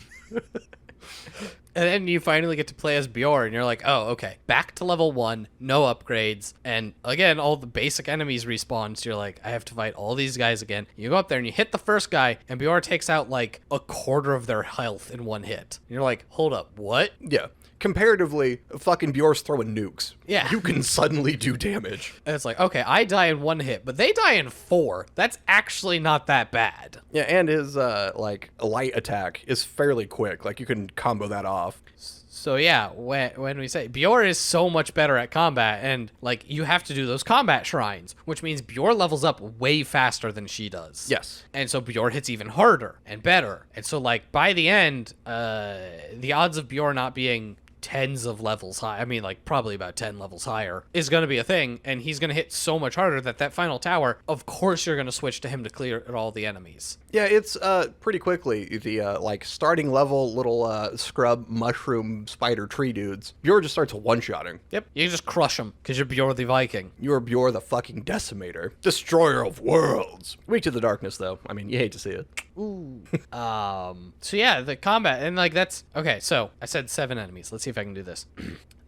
And then you finally get to play as Bjorn, and you're like, oh, okay, back to level 1, no upgrades, and again, all the basic enemies respawn, so you're like, I have to fight all these guys again. You go up there, and you hit the first guy, and Bjorn takes out, like, a quarter of their health in one hit. And you're like, hold up, what? Yeah. Comparatively, fucking Bjorn's throwing nukes. Yeah. You can suddenly do damage. And it's like, okay, I die in 1 hit, but they die in 4. That's actually not that bad. Yeah, and his, like, light attack is fairly quick. Like, you can combo that off. So yeah, when we say Bjorn is so much better at combat, and like you have to do those combat shrines, which means Bjorn levels up way faster than she does. Yes. And so Bjorn hits even harder and better. And so like by the end, the odds of Bjorn not being tens of levels high, I mean like probably about 10 levels higher, is going to be a thing, and he's going to hit so much harder that final tower, of course you're going to switch to him to clear all the enemies. Yeah, it's pretty quickly the like starting level little scrub mushroom spider tree dudes. Bjorn just starts one-shotting. Yep, you just crush them because you're Bjorn the Viking. You're Bjorn the fucking decimator, destroyer of worlds. Weak to the darkness, though. I mean, you hate to see it. Ooh. So yeah, the combat, and like that's okay. So I said 7 enemies. Let's see if I can do this.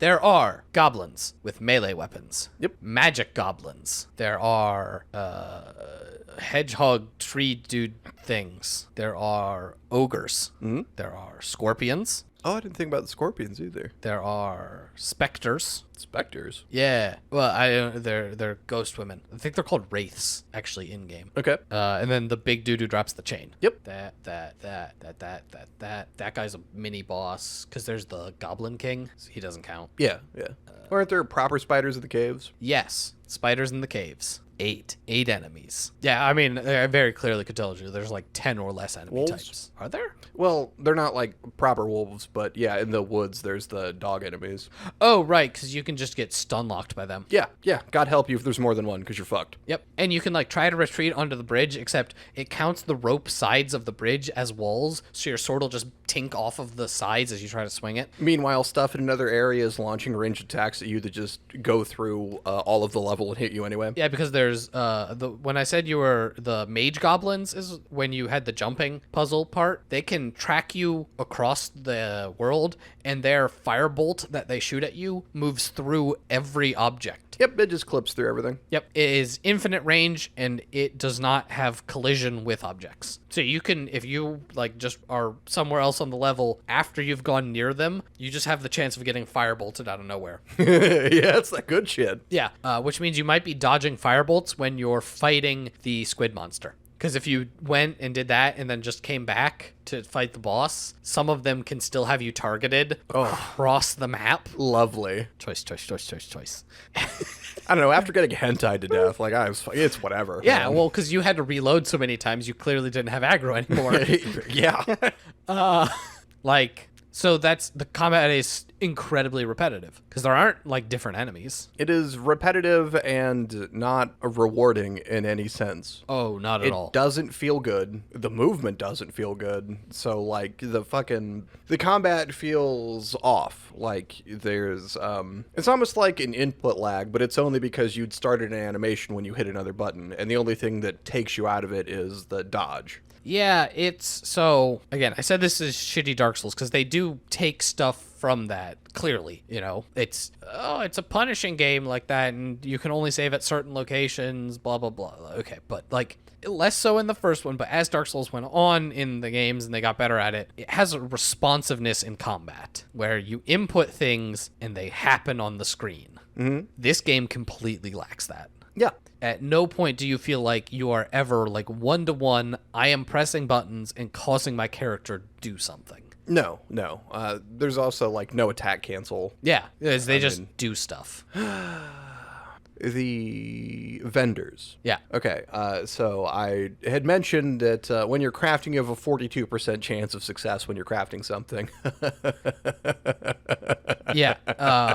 There are goblins with melee weapons. Yep. Magic goblins. There are hedgehog tree dude things. There are ogres. Mm-hmm. There are scorpions. Oh, I didn't think about the scorpions either. There are specters. Specters. Yeah. Well, they're ghost women. I think they're called wraiths actually in game. Okay. And then the big dude who drops the chain. Yep. That guy's a mini boss because there's the Goblin King. So he doesn't count. Yeah, yeah. Aren't there proper spiders in the caves? Yes. Spiders in the caves. 8 enemies. Yeah, I mean, I very clearly could tell you there's like 10 or less enemy Wolves? types. Are there? Well, they're not like proper wolves, but yeah, in the woods there's the dog enemies. Oh, right, because you can just get stun locked by them. Yeah, yeah. God help you if there's more than one, because you're fucked. Yep. And you can like try to retreat onto the bridge, except it counts the rope sides of the bridge as walls, so your sword will just tink off of the sides as you try to swing it. Meanwhile, stuff in another area is launching ranged attacks at you that just go through all of the level and hit you anyway. Yeah, because there's when I said you were the mage goblins is when you had the jumping puzzle part. They can track you across the world, and their firebolt that they shoot at you moves through every object. Yep, it just clips through everything. Yep, it is infinite range, and it does not have collision with objects. So you can, if you like just are somewhere else on the level after you've gone near them, you just have the chance of getting firebolted out of nowhere. Yeah, it's that good shit. Yeah, which means you might be dodging firebolts when you're fighting the squid monster. Because if you went and did that and then just came back to fight the boss, some of them can still have you targeted across the map. Lovely. Choice. I don't know, after getting hentai to death, like, it's whatever. Yeah, well, because you had to reload so many times, you clearly didn't have aggro anymore. Yeah. So that's, the combat is incredibly repetitive because there aren't like different enemies. It is repetitive and not rewarding in any sense. Oh, not at all. It doesn't feel good. The movement doesn't feel good. So like the combat feels off. Like there's it's almost like an input lag, but it's only because you'd started an animation when you hit another button, and the only thing that takes you out of it is the dodge. Yeah, it's so again, I said this is shitty Dark Souls because they do take stuff from that clearly. You know, it's a punishing game like that, and you can only save at certain locations, blah blah blah. Okay, but like less so in the first one, but as Dark Souls went on in the games and they got better at it, it has a responsiveness in combat where you input things and they happen on the screen. Mm-hmm. This game completely lacks that. Yeah. At no point do you feel like you are ever like one-to-one, I am pressing buttons and causing my character do something. No. There's also like no attack cancel. Yeah, because they just do stuff. The vendors. Yeah. Okay, so I had mentioned that when you're crafting, you have a 42% chance of success when you're crafting something. Yeah,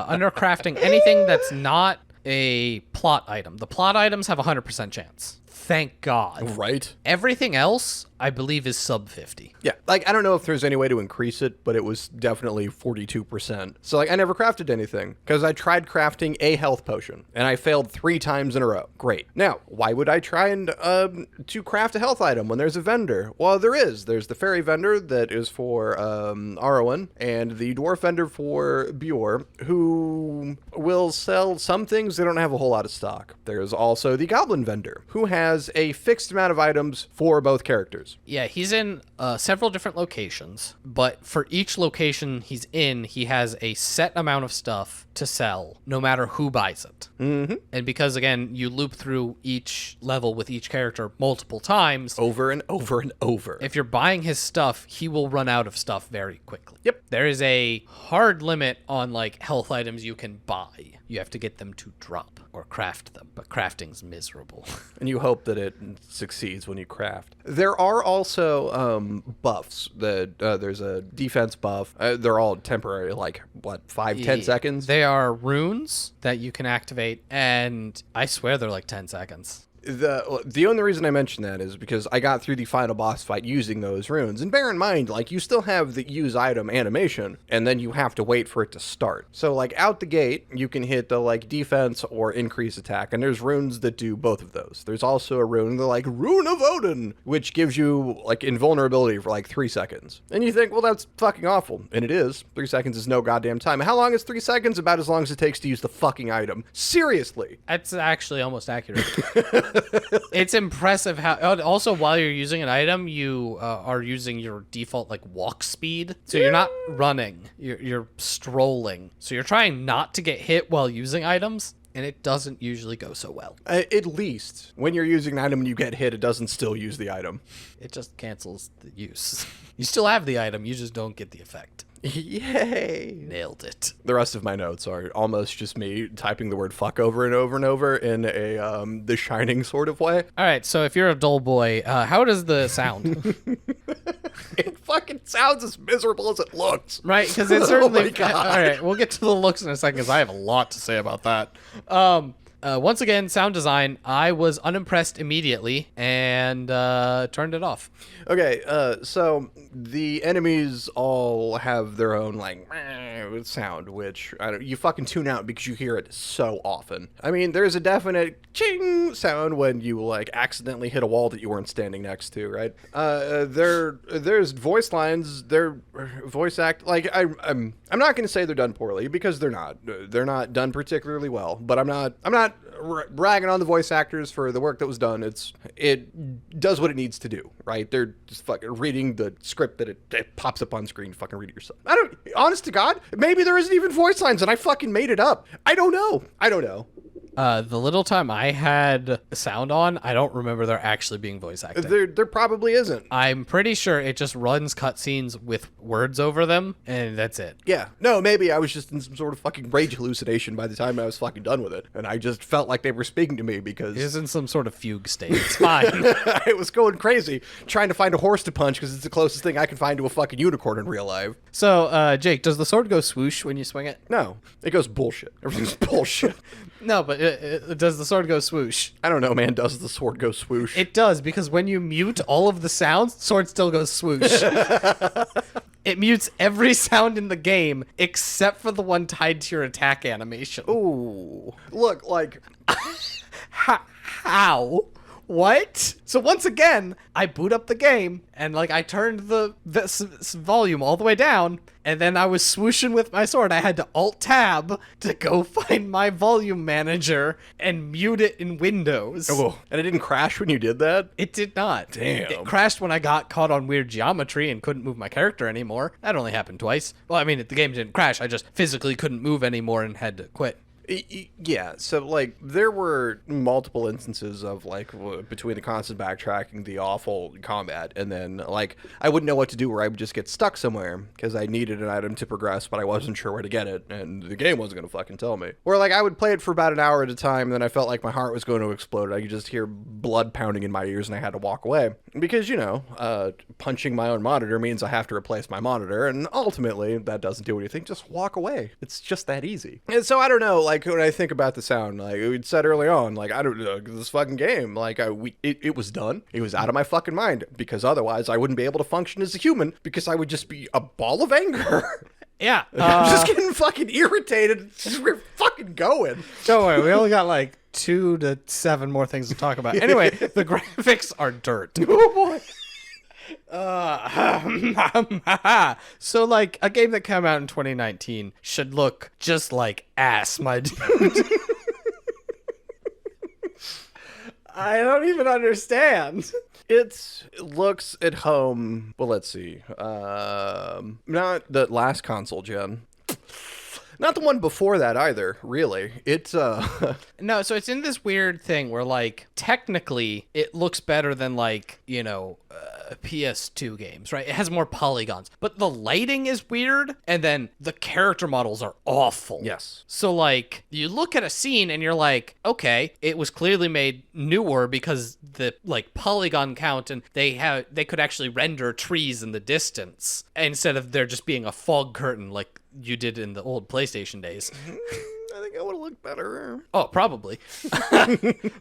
under crafting, anything that's not a plot item. The plot items have a 100% chance. Thank God. Right. Everything else I believe, is sub 50. Yeah, like, I don't know if there's any way to increase it, but it was definitely 42%. So, like, I never crafted anything, because I tried crafting a health potion, and I failed 3 times in a row. Great. Now, why would I try and, to craft a health item when there's a vendor? Well, there is. There's the fairy vendor that is for, Arwen, and the dwarf vendor for Bjor, who will sell some things they don't have a whole lot of stock. There's also the goblin vendor, who has a fixed amount of items for both characters. Yeah, he's in several different locations, but for each location he's in, he has a set amount of stuff to sell, no matter who buys it. Mm-hmm. And because, again, you loop through each level with each character multiple times. Over and over and over. If you're buying his stuff, he will run out of stuff very quickly. Yep. There is a hard limit on, like, health items you can buy. You have to get them to drop or craft them, but crafting's miserable. And you hope that it succeeds when you craft. There are also buffs. There's a defense buff. They're all temporary, like, what, 5-10 seconds? They are runes that you can activate, and I swear they're like 10 seconds. The only reason I mention that is because I got through the final boss fight using those runes. And bear in mind, like, you still have the use item animation, and then you have to wait for it to start. So, like, out the gate, you can hit the, like, defense or increase attack, and there's runes that do both of those. There's also a rune, the, like, Rune of Odin, which gives you, like, invulnerability for, like, 3 seconds. And you think, well, that's fucking awful. And it is. 3 seconds is no goddamn time. How long is 3 seconds? About as long as it takes to use the fucking item. Seriously. That's actually almost accurate. It's impressive how, also, while you're using an item, you are using your default, like, walk speed. So you're not running, you're strolling. So you're trying not to get hit while using items, and it doesn't usually go so well. At least, when you're using an item and you get hit, it doesn't still use the item. It just cancels the use. You still have the item, you just don't get the effect. Yay. Nailed it. The rest of my notes are almost just me typing the word fuck over and over and over in a The Shining sort of way. All right, so if you're a dull boy, how does the sound? It fucking sounds as miserable as it looks. Right, because it certainly... Oh my God. All right, we'll get to the looks in a second, because I have a lot to say about that. Once again, sound design, I was unimpressed immediately and turned it off. Okay, so the enemies all have their own, like, sound, which you fucking tune out because you hear it so often. I mean, there's a definite ching sound when you, like, accidentally hit a wall that you weren't standing next to, right? There's voice lines, they're voice act, like, I'm not going to say they're done poorly, because they're not. They're not done particularly well, but I'm not bragging on the voice actors for the work that was done. It does what it needs to do, right? They're just fucking reading the script that it pops up on screen. Fucking read it yourself. Honest to God, maybe there isn't even voice lines and I fucking made it up. I don't know. The little time I had sound on, I don't remember there actually being voice acting. There probably isn't. I'm pretty sure it just runs cutscenes with words over them, and that's it. Yeah. No, maybe I was just in some sort of fucking rage hallucination by the time I was fucking done with it. And I just felt like they were speaking to me because... It's in some sort of fugue state. It's fine. I was going crazy trying to find a horse to punch because it's the closest thing I can find to a fucking unicorn in real life. So, Jake, does the sword go swoosh when you swing it? No. It goes bullshit. Everything's bullshit. No, but does the sword go swoosh? I don't know, man. Does the sword go swoosh? It does, because when you mute all of the sounds, sword still goes swoosh. It mutes every sound in the game except for the one tied to your attack animation. Ooh. Look, like... How? What? So once again, I boot up the game, and, like, I turned the volume all the way down, and then I was swooshing with my sword. I had to Alt-Tab to go find my volume manager and mute it in Windows. Oh, and it didn't crash when you did that? It did not. Damn. It crashed when I got caught on weird geometry and couldn't move my character anymore. That only happened twice. Well, I mean, the game didn't crash. I just physically couldn't move anymore and had to quit. Yeah, so, like, there were multiple instances of, like, between the constant backtracking, the awful combat, and then, like, I wouldn't know what to do, where I would just get stuck somewhere because I needed an item to progress, but I wasn't sure where to get it, and the game wasn't going to fucking tell me. Or, like, I would play it for about an hour at a time, and then I felt like my heart was going to explode. I could just hear blood pounding in my ears, and I had to walk away. Because, you know, punching my own monitor means I have to replace my monitor, and ultimately, that doesn't do anything. Just walk away. It's just that easy. And so, I don't know, like, like when I think about the sound, like we said early on, like I don't know this fucking game, like it was done. It was out of my fucking mind because otherwise I wouldn't be able to function as a human because I would just be a ball of anger. Yeah. I'm just getting fucking irritated. We're fucking going. Don't worry, we only got like 2 to 7 more things to talk about. Anyway, the graphics are dirt. Oh boy. So like a game that came out in 2019 should look just like ass, my dude. I don't even understand. It looks at home. Well, let's see. Not the last console gen. Not the one before that either, really. It's No, so it's in this weird thing where like technically it looks better than like, PS2 games, right? It has more polygons, but the lighting is weird and then the character models are awful. Yes. So like you look at a scene and you're like, okay, it was clearly made newer because the like polygon count and they could actually render trees in the distance instead of there just being a fog curtain like you did in the old PlayStation days. I think I would have looked better. Oh, probably.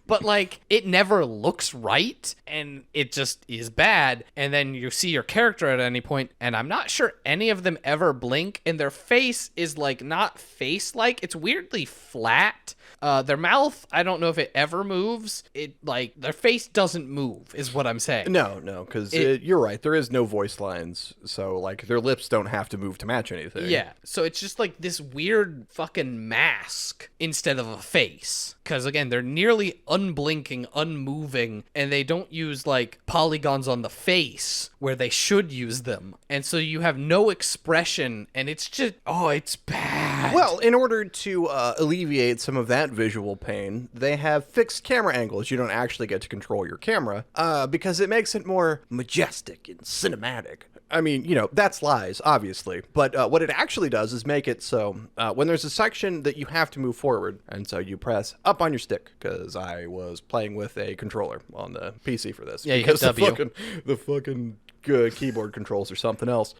But like it never looks right and it just is bad. And then you see your character at any point and I'm not sure any of them ever blink and their face is like not face-like. It's weirdly flat. Their mouth, I don't know if it ever moves. It like their face doesn't move is what I'm saying. No, because you're right. There is no voice lines. So like their lips don't have to move to match anything. Yeah. So it's just like this weird fucking mask instead of a face. Because again, they're nearly unblinking, unmoving, and they don't use like polygons on the face where they should use them. And so you have no expression and it's just, it's bad. Well, in order to alleviate some of that visual pain, they have fixed camera angles. You don't actually get to control your camera because it makes it more majestic and cinematic. I mean, that's lies, obviously. But what it actually does is make it so when there's a section that you have to move forward, and so you press up on your stick, because I was playing with a controller on the PC for this. Yeah, you because hit W. the fucking keyboard controls or something else.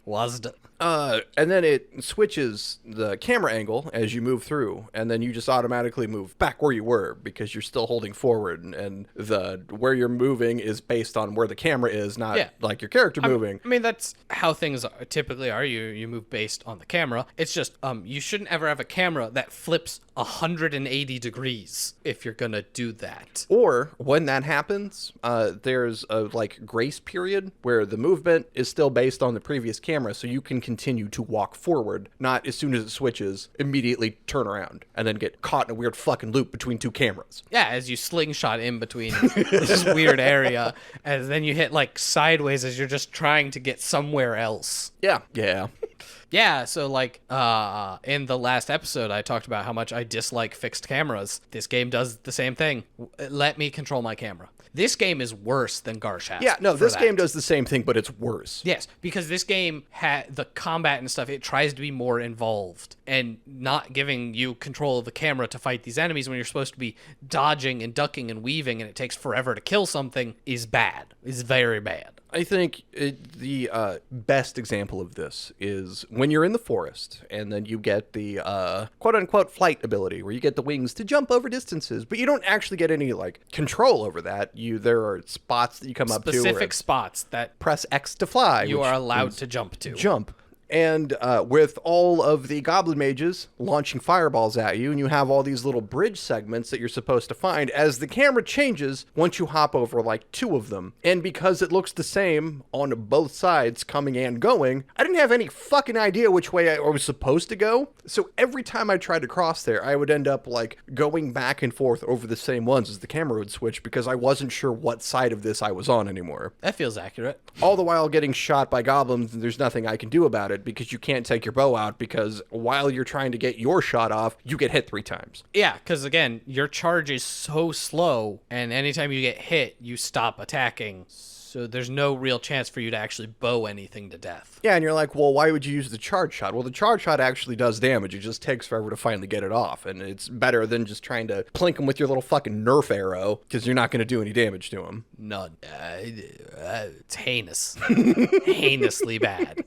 And then it switches the camera angle as you move through, and then you just automatically move back where you were because you're still holding forward, and the where you're moving is based on where the camera is, not like your character moving. I mean, that's how things typically are. You move based on the camera. It's just you shouldn't ever have a camera that flips 180 degrees if you're gonna do that. Or when that happens, there's a like grace period where the movement is still based on the previous camera, so you can continue to walk forward, not as soon as it switches, immediately turn around and then get caught in a weird fucking loop between two cameras. Yeah, as you slingshot in between this weird area, and then you hit like sideways as you're just trying to get somewhere else. Yeah. Yeah, so like in the last episode, I talked about how much I dislike fixed cameras. This game does the same thing. Let me control my camera. This game is worse than Garshaft. Yeah, no, this game does the same thing, but it's worse. Yes, because this game had the combat and stuff, it tries to be more involved and not giving you control of the camera to fight these enemies when you're supposed to be dodging and ducking and weaving and it takes forever to kill something is bad. Is very bad. I think the best example of this is when you're in the forest and then you get the quote-unquote flight ability where you get the wings to jump over distances, but you don't actually get any like control over that. There are spots that you come up to. Specific spots that press X to fly. You are allowed to jump to. Jump. And with all of the goblin mages launching fireballs at you, and you have all these little bridge segments that you're supposed to find, as the camera changes once you hop over like 2 of them. And because it looks the same on both sides, coming and going, I didn't have any fucking idea which way I was supposed to go. So every time I tried to cross there, I would end up like going back and forth over the same ones as the camera would switch because I wasn't sure what side of this I was on anymore. That feels accurate. All the while getting shot by goblins, and there's nothing I can do about it because you can't take your bow out because while you're trying to get your shot off, you get hit 3 times. Yeah, because again, your charge is so slow, and anytime you get hit, you stop attacking. So there's no real chance for you to actually bow anything to death. Yeah, and you're like, well, why would you use the charge shot? Well, the charge shot actually does damage. It just takes forever to finally get it off, and it's better than just trying to plink him with your little fucking Nerf arrow because you're not going to do any damage to him. None. It's heinous. Heinously bad.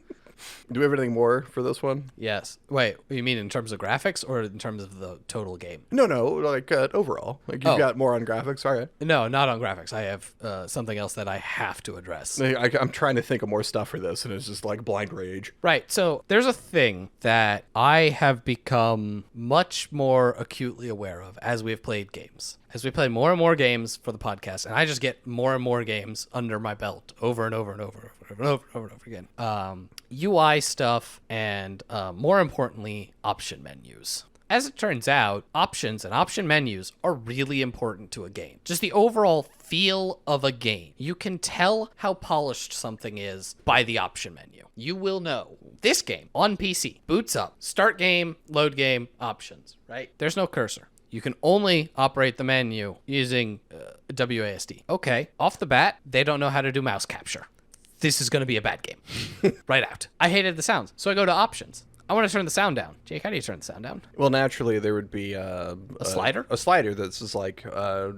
Do we have anything more for this one? Yes. Wait, you mean in terms of graphics or in terms of the total game? No, like overall. Like you've got more on graphics. All right. No, not on graphics. I have something else that I have to address. I'm trying to think of more stuff for this, and it's just like blind rage. Right. So there's a thing that I have become much more acutely aware of as we've played games. As we play more and more games for the podcast, and I just get more and more games under my belt over and over and over and over and over again. UI stuff and more importantly, option menus. As it turns out, options and option menus are really important to a game. Just the overall feel of a game. You can tell how polished something is by the option menu. You will know. This game on PC boots up, start game, load game, options, right? There's no cursor. You can only operate the menu using WASD. Okay, off the bat, they don't know how to do mouse capture. This is going to be a bad game. Right out. I hated the sounds, so I go to options. I want to turn the sound down. Jake, how do you turn the sound down? Well, naturally, there would be a slider? A slider that's just like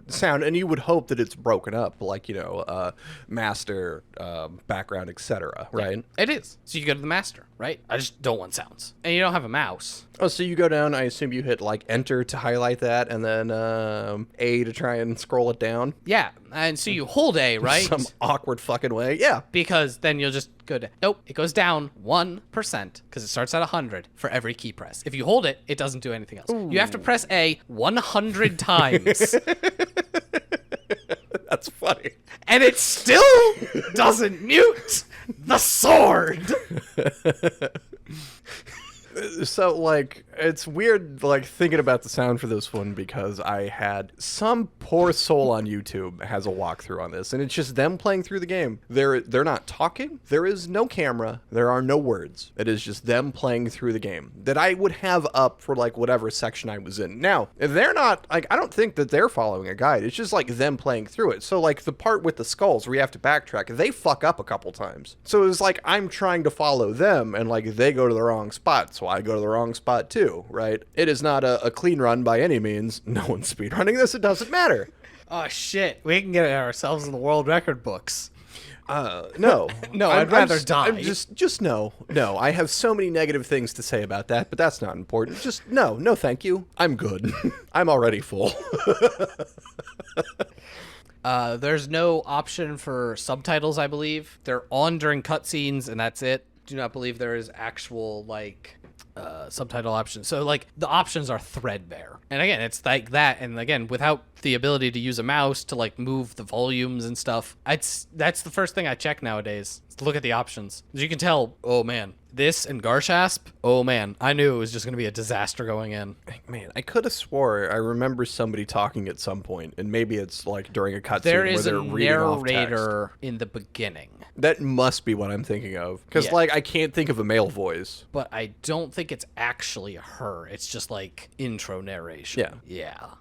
sound, and you would hope that it's broken up, like, master, background, etc., right? Yeah, it is. So you go to the master, right? I just don't want sounds. And you don't have a mouse. Oh, so you go down, I assume you hit, like, enter to highlight that, and then A to try and scroll it down? Yeah, and so you hold A, right? Some awkward fucking way, yeah. Because then you'll just go to, nope, it goes down 1%, because it starts at 100 for every key press. If you hold it, it doesn't do anything else. Ooh. You have to press A 100 times. That's funny. And it still doesn't mute the sword. So, like, it's weird, like, thinking about the sound for this one because I had some poor soul on YouTube has a walkthrough on this, and it's just them playing through the game. They're not talking. There is no camera. There are no words. It is just them playing through the game that I would have up for, like, whatever section I was in. Now, if they're not, like, I don't think that they're following a guide. It's just, like, them playing through it. So, like, the part with the skulls where you have to backtrack, they fuck up a couple times. So it's like I'm trying to follow them, and, like, they go to the wrong spot, so I go to the wrong spot too, right? It is not a clean run by any means. No one's speedrunning this. It doesn't matter. Oh, shit. We can get ourselves in the world record books. No. No, I'd rather die. Just no. No, I have so many negative things to say about that, but that's not important. Just no thank you. I'm good. I'm already full. There's no option for subtitles, I believe. They're on during cutscenes, and that's it. Do not believe there is actual, like, subtitle options. So, like, the options are threadbare. And again, it's like that. And again, without the ability to use a mouse to, like, move the volumes and stuff, that's the first thing I check nowadays. Look at the options. As you can tell, oh man, this and Garshasp, oh man, I knew it was just going to be a disaster going in. Man, I could have swore I remember somebody talking at some point, and maybe it's like during a cutscene where they're reading off text. There is a narrator in the beginning. That must be what I'm thinking of. Because, like, I can't think of a male voice. But I don't think it's actually her. It's just, like, intro narration. Yeah.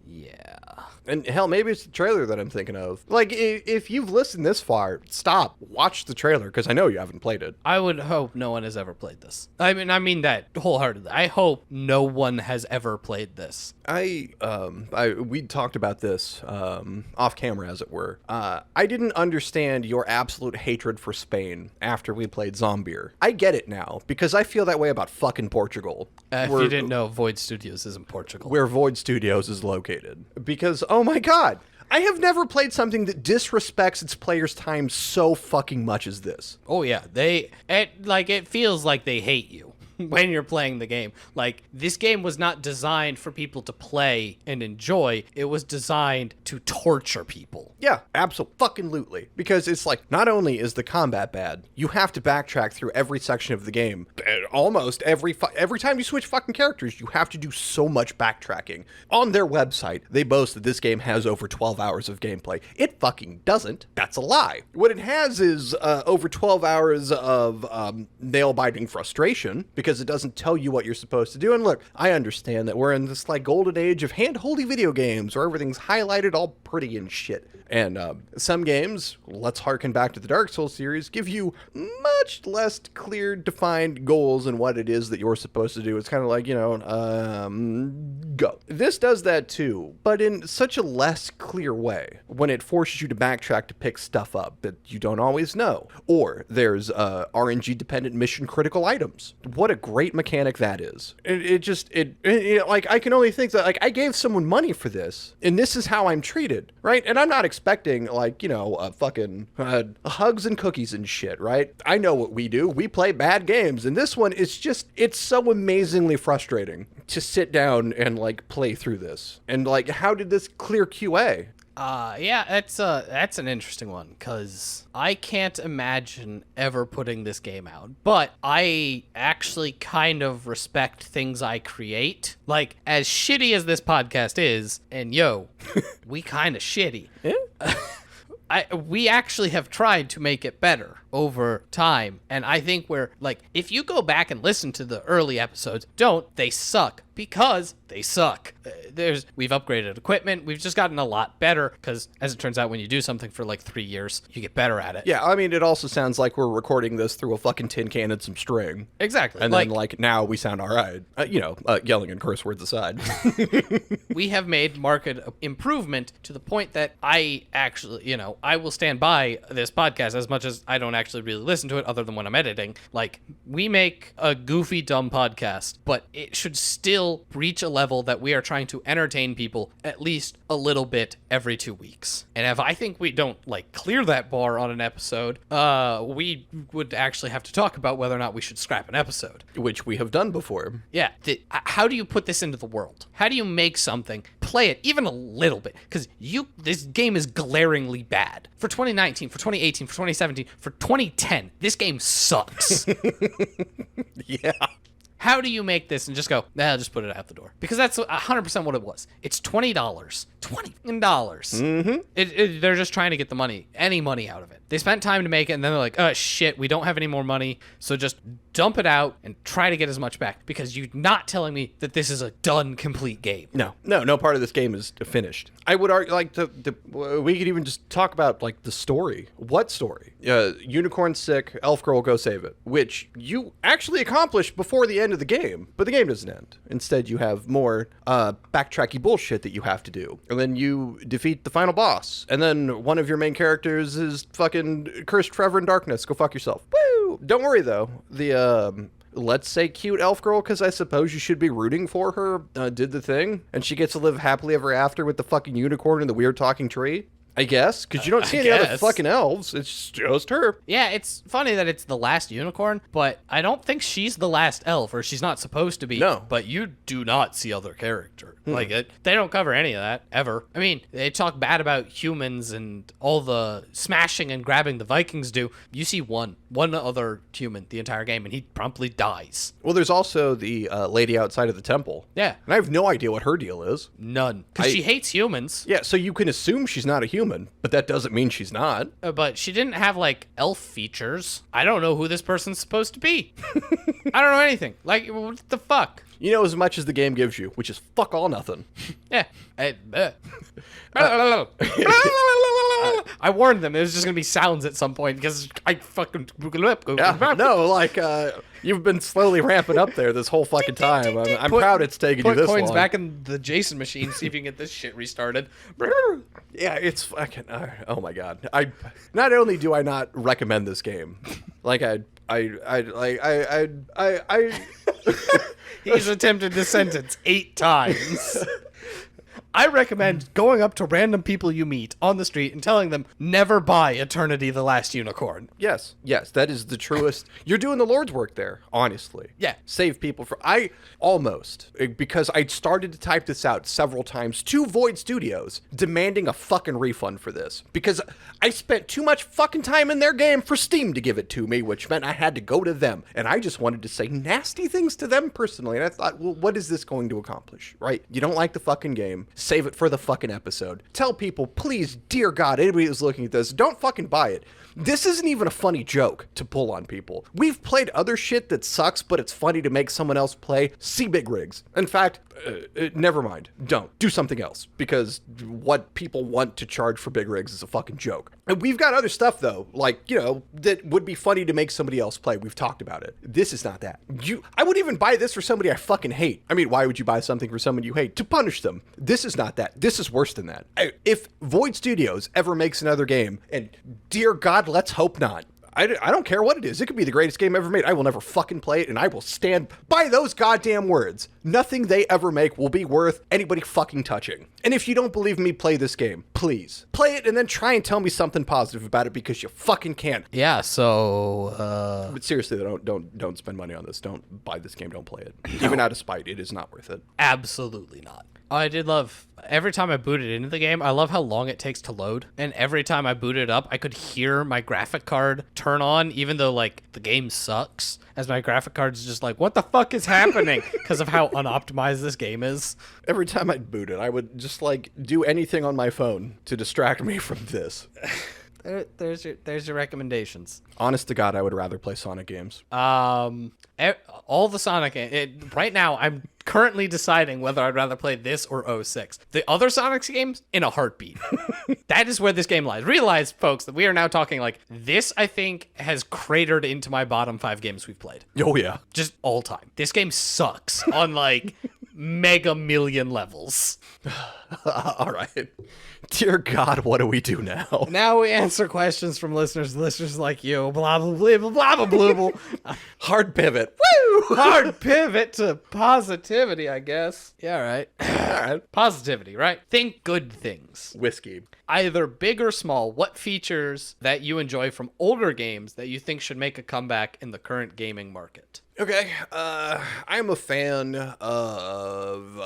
And, hell, maybe it's the trailer that I'm thinking of. Like, if you've listened this far, stop. Watch the trailer, because I know you haven't played it. I would hope no one has ever played this. I mean that wholeheartedly. I hope no one has ever played this. We talked about this off camera, as it were. I didn't understand your absolute hatred for Spain after we played Zombier. I get it now, because I feel that way about fucking Portugal. If you didn't know, Void Studios is in Portugal. Where Void Studios is located. Because, oh my god, I have never played something that disrespects its players' time so fucking much as this. Oh yeah, it feels like they hate you when you're playing the game. Like, this game was not designed for people to play and enjoy. It was designed to torture people. Yeah, absolutely. Because it's like, not only is the combat bad, you have to backtrack through every section of the game. Almost every time you switch fucking characters, you have to do so much backtracking. On their website, they boast that this game has over 12 hours of gameplay. It fucking doesn't. That's a lie. What it has is over 12 hours of nail-biting frustration, because it doesn't tell you what you're supposed to do. And look, I understand that we're in this, like, golden age of hand-holdy video games where everything's highlighted all pretty and shit. And some games, let's harken back to the Dark Souls series, give you much less clear, defined goals and what it is that you're supposed to do. It's kind of like, go. This does that too, but in such a less clear way, when it forces you to backtrack to pick stuff up that you don't always know. Or there's RNG-dependent mission-critical items. What a great mechanic that is. Like, I can only think that, like, I gave someone money for this, and this is how I'm treated, right? And I'm not expecting, like, fucking hugs and cookies and shit, right? I know what we do. We play bad games, and this one is just, it's so amazingly frustrating to sit down and, like, play through this. And, like, how did this clear QA? Yeah, that's an interesting one, because I can't imagine ever putting this game out. But I actually kind of respect things I create. Like, as shitty as this podcast is, and we kind of shitty. Yeah. We actually have tried to make it better over time. And I think if you go back and listen to the early episodes, they suck because they suck. We've upgraded equipment. We've just gotten a lot better because, as it turns out, when you do something for like 3 years, you get better at it. Yeah, I mean, it also sounds like we're recording this through a fucking tin can and some string. Exactly. And then, now we sound all right. Yelling and curse words aside. We have made marked improvement to the point that I actually, I will stand by this podcast as much as I don't actually really listen to it other than when I'm editing. Like, we make a goofy, dumb podcast, but it should still reach a level that we are trying to entertain people at least a little bit every 2 weeks. And if I think we don't, clear that bar on an episode, we would actually have to talk about whether or not we should scrap an episode. Which we have done before. Yeah. How do you put this into the world? How do you make something, play it even a little bit? Because this game is glaringly bad. For 2019, for 2018, for 2017, for 2010, this game sucks. Yeah. How do you make this and just go, I'll just put it out the door? Because that's 100% what it was. It's $20. $20. Mm-hmm. They're just trying to get any money out of it. They spent time to make it, and then they're like, oh, shit, we don't have any more money, so just dump it out and try to get as much back. Because you're not telling me that this is a done, complete game. No part of this game is finished. I would argue, we could even just talk about, the story. What story? Unicorn's sick, elf girl, go save it. Which you actually accomplished before the end of the game, but the game doesn't end. Instead, you have more backtracky bullshit that you have to do. And then you defeat the final boss. And then one of your main characters is fucking cursed Trevor in darkness. Go fuck yourself. Woo! Don't worry, though. The, let's say cute elf girl, because I suppose you should be rooting for her, did the thing. And she gets to live happily ever after with the fucking unicorn and the weird talking tree. I guess, because you don't see any other fucking elves. It's just her. Yeah, it's funny that it's the last unicorn, but I don't think she's the last elf, or she's not supposed to be. No. But you do not see other character. They don't cover any of that, ever. I mean, they talk bad about humans and all the smashing and grabbing the Vikings do. You see one other human the entire game, and he promptly dies. Well, there's also the lady outside of the temple. Yeah. And I have no idea what her deal is. None. Because she hates humans. Yeah, so you can assume she's not a human, but that doesn't mean she's not. But she didn't have, elf features. I don't know who this person's supposed to be. I don't know anything. What the fuck? You know as much as the game gives you, which is fuck all nothing. Yeah. I warned them. It was just going to be sounds at some point because I fucking... Yeah, no, you've been slowly ramping up there this whole fucking time. I'm proud it's taken you this long. Put coins back in the Jason machine, see if you can get this shit restarted. Yeah, it's fucking... oh my god. Not only do I not recommend this game, He's attempted this sentence 8 times. I recommend going up to random people you meet on the street and telling them, never buy Eternity the Last Unicorn. Yes, that is the truest. You're doing the Lord's work there, honestly. Yeah. Save people because I started to type this out several times to Void Studios, demanding a fucking refund for this. Because I spent too much fucking time in their game for Steam to give it to me, which meant I had to go to them. And I just wanted to say nasty things to them personally. And I thought, well, what is this going to accomplish, right? You don't like the fucking game. Save it for the fucking episode. Tell people, please, dear God, anybody who's looking at this, don't fucking buy it. This isn't even a funny joke to pull on people. We've played other shit that sucks, but it's funny to make someone else play. See Big Rigs. In fact, never mind. Don't. Do something else. Because what people want to charge for Big Rigs is a fucking joke. And we've got other stuff, though, like, that would be funny to make somebody else play. We've talked about it. This is not that. I wouldn't even buy this for somebody I fucking hate. I mean, why would you buy something for someone you hate? To punish them. This is not that. This is worse than that. If Void Studios ever makes another game, and dear God, let's hope not. I don't care what it is. It could be the greatest game ever made. I will never fucking play it, and I will stand by those goddamn words. Nothing they ever make will be worth anybody fucking touching. And if you don't believe me, play this game. Please. Play it and then try and tell me something positive about it, because you fucking can. Yeah, so... But seriously, don't spend money on this. Don't buy this game. Don't play it. Even out of spite, it is not worth it. Absolutely not. I did love, every time I booted into the game, I love how long it takes to load. And every time I booted up, I could hear my graphic card turn on, even though, like, the game sucks. As my graphic card's just like, what the fuck is happening? Because of how unoptimized this game is. Every time I'd boot it, I would just, like, do anything on my phone to distract me from this. There's your recommendations. Honest to God, I would rather play Sonic games. All the Sonic right now, I'm currently deciding whether I'd rather play this or 06. The other Sonic games, in a heartbeat. That is where this game lies. Realize, folks, that we are now talking like this. I think has cratered into my bottom 5 games we've played. Oh yeah, just all time. This game sucks on like mega million levels. All right. Dear God, what do we do now? Now we answer questions from listeners like you. Blah, blah, blah, blah, blah, blah, blah. Hard pivot. Woo! Hard pivot to positivity, I guess. Yeah, all right. All right. Positivity, right? Think good things. Whiskey. Either big or small, what features that you enjoy from older games that you think should make a comeback in the current gaming market? Okay, I'm a fan of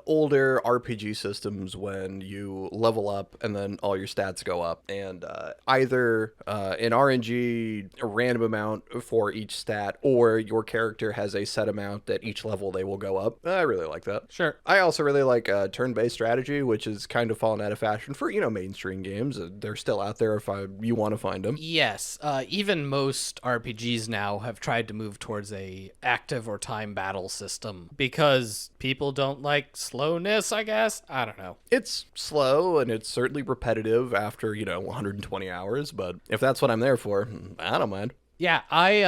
older RPG systems when you level up and then all your stats go up, and either an RNG, a random amount for each stat, or your character has a set amount that each level they will go up. I really like that. Sure. I also really like turn-based strategy, which has kind of fallen out of fashion for, mainstream games. They're still out there if you want to find them. Yes, even most RPGs now have tried to move towards a active or time battle system because people don't like slowness, I guess. I don't know. It's slow and it's certainly repetitive after, 120 hours, but if that's what I'm there for, I don't mind. Yeah, I,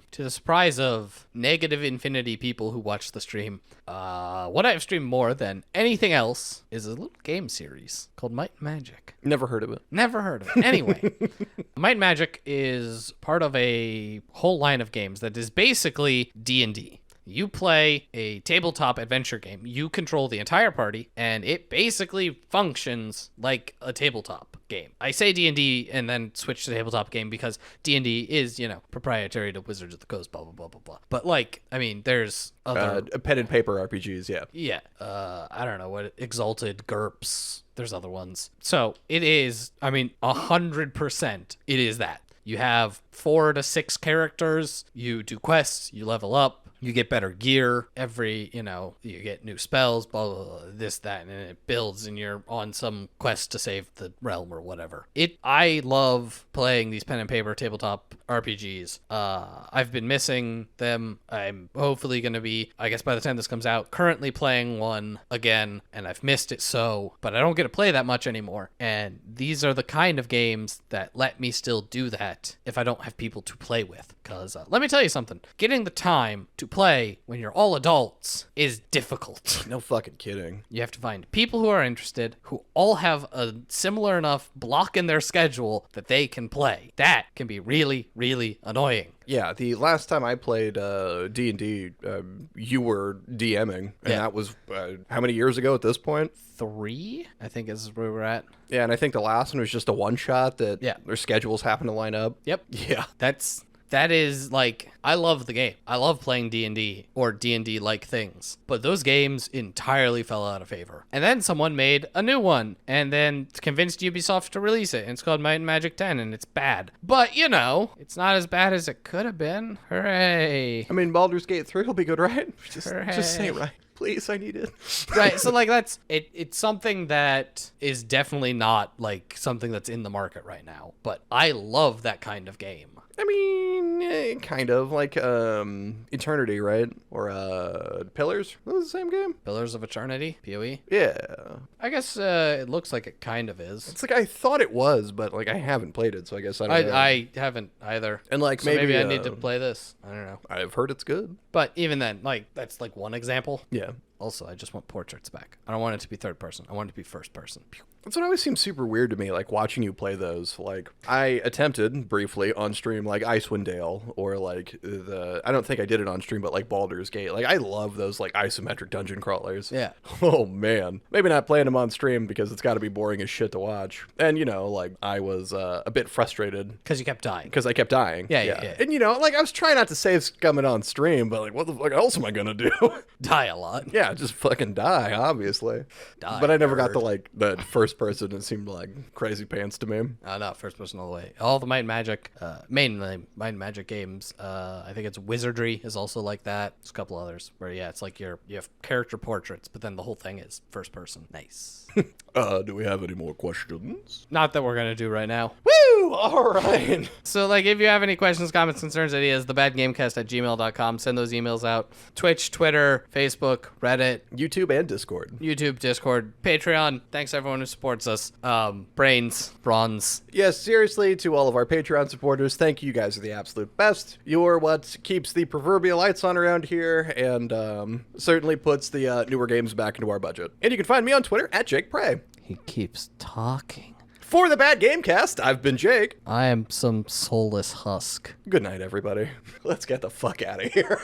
to the surprise of negative infinity people who watch the stream, what I've streamed more than anything else is a little game series called Might and Magic. Never heard of it. Never heard of it. Anyway, Might and Magic is part of a whole line of games that is basically D&D. You play a tabletop adventure game. You control the entire party, and it basically functions like a tabletop game. I say D&D and then switch to tabletop game because D&D is, proprietary to Wizards of the Coast, blah, blah, blah, blah, blah. But, there's other... pen and paper RPGs, yeah. Yeah. I don't know what... Exalted, GURPS. There's other ones. So, it is, 100% it is that. You have 4 to 6 characters. You do quests. You level up. You get better gear you get new spells, blah, blah, blah, this, that, and it builds and you're on some quest to save the realm or whatever. I love playing these pen and paper tabletop RPGs. I've been missing them. I'm hopefully going to be, I guess by the time this comes out, currently playing one again, and I've missed it but I don't get to play that much anymore. And these are the kind of games that let me still do that if I don't have people to play with. Because let me tell you something, getting the time to play when you're all adults is difficult. No fucking kidding. You have to find people who are interested, who all have a similar enough block in their schedule that they can play. That can be really, really annoying. Yeah, the last time I played D&D, you were DMing, and that was how many years ago at this point? 3, I think is where we're at. Yeah, and I think the last one was just a one-shot that their schedules happened to line up. Yep. Yeah. That is, I love the game. I love playing D&D or D&D-like things. But those games entirely fell out of favor. And then someone made a new one and then convinced Ubisoft to release it. And it's called Might and Magic 10, and it's bad. But, it's not as bad as it could have been. Hooray. Baldur's Gate 3 will be good, right? Just say it right. Please, I need it. Right, so like that's it. It's something that is definitely not like something that's in the market right now. But I love that kind of game. I mean, kind of like Eternity, right? Or Pillars. That was the same game. Pillars of Eternity, PoE. Yeah, I guess it looks like it kind of is. it's like I thought it was, but like I haven't played it, so I guess I don't know. I haven't either. And like So maybe I need to play this. I don't know. I've heard it's good. But even then, like that's like one example. Yeah. Also, I just want portraits back. I don't want it to be third person. I want it to be first person. That's what always seems super weird to me, like watching you play those. Like, I attempted briefly on stream, like Icewind Dale, or like I don't think I did it on stream, but like Baldur's Gate. Like, I love those like isometric dungeon crawlers. Yeah. Oh man, maybe not playing them on stream because it's got to be boring as shit to watch. And you know, like I was a bit frustrated Because you kept dying. because I kept dying. Yeah. And you know, like I was trying not to save scumming on stream, but like, what the fuck else am I gonna do? Die a lot. Yeah, just fucking die, obviously. Die, but I never got nerd. to like the first person. It seemed like crazy pants to me. No, first person all the way. All the Might and Magic, mainly Might and Magic games. I think it's Wizardry is also like that. There's a couple others where yeah, it's like you have character portraits, but then the whole thing is first person. Nice. Do we have any more questions? Not that we're gonna do right now. Woo! All right. So, like, if you have any questions, comments, concerns, ideas, thebadgamecast@gmail.com. Send those emails out. Twitch, Twitter, Facebook, Reddit, YouTube and Discord. YouTube, Discord, Patreon. Thanks everyone who supports us. Brains, bronze. Yes, seriously, to all of our Patreon supporters, thank you. You guys are the absolute best. You're what keeps the proverbial lights on around here and certainly puts the newer games back into our budget. And you can find me on Twitter @JakePray. He keeps talking. For the Bad Gamecast, I've been Jake. I am some soulless husk. Good night, everybody. Let's get the fuck out of here.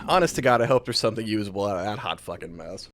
Honest to God, I hope there's something usable out of that hot fucking mess.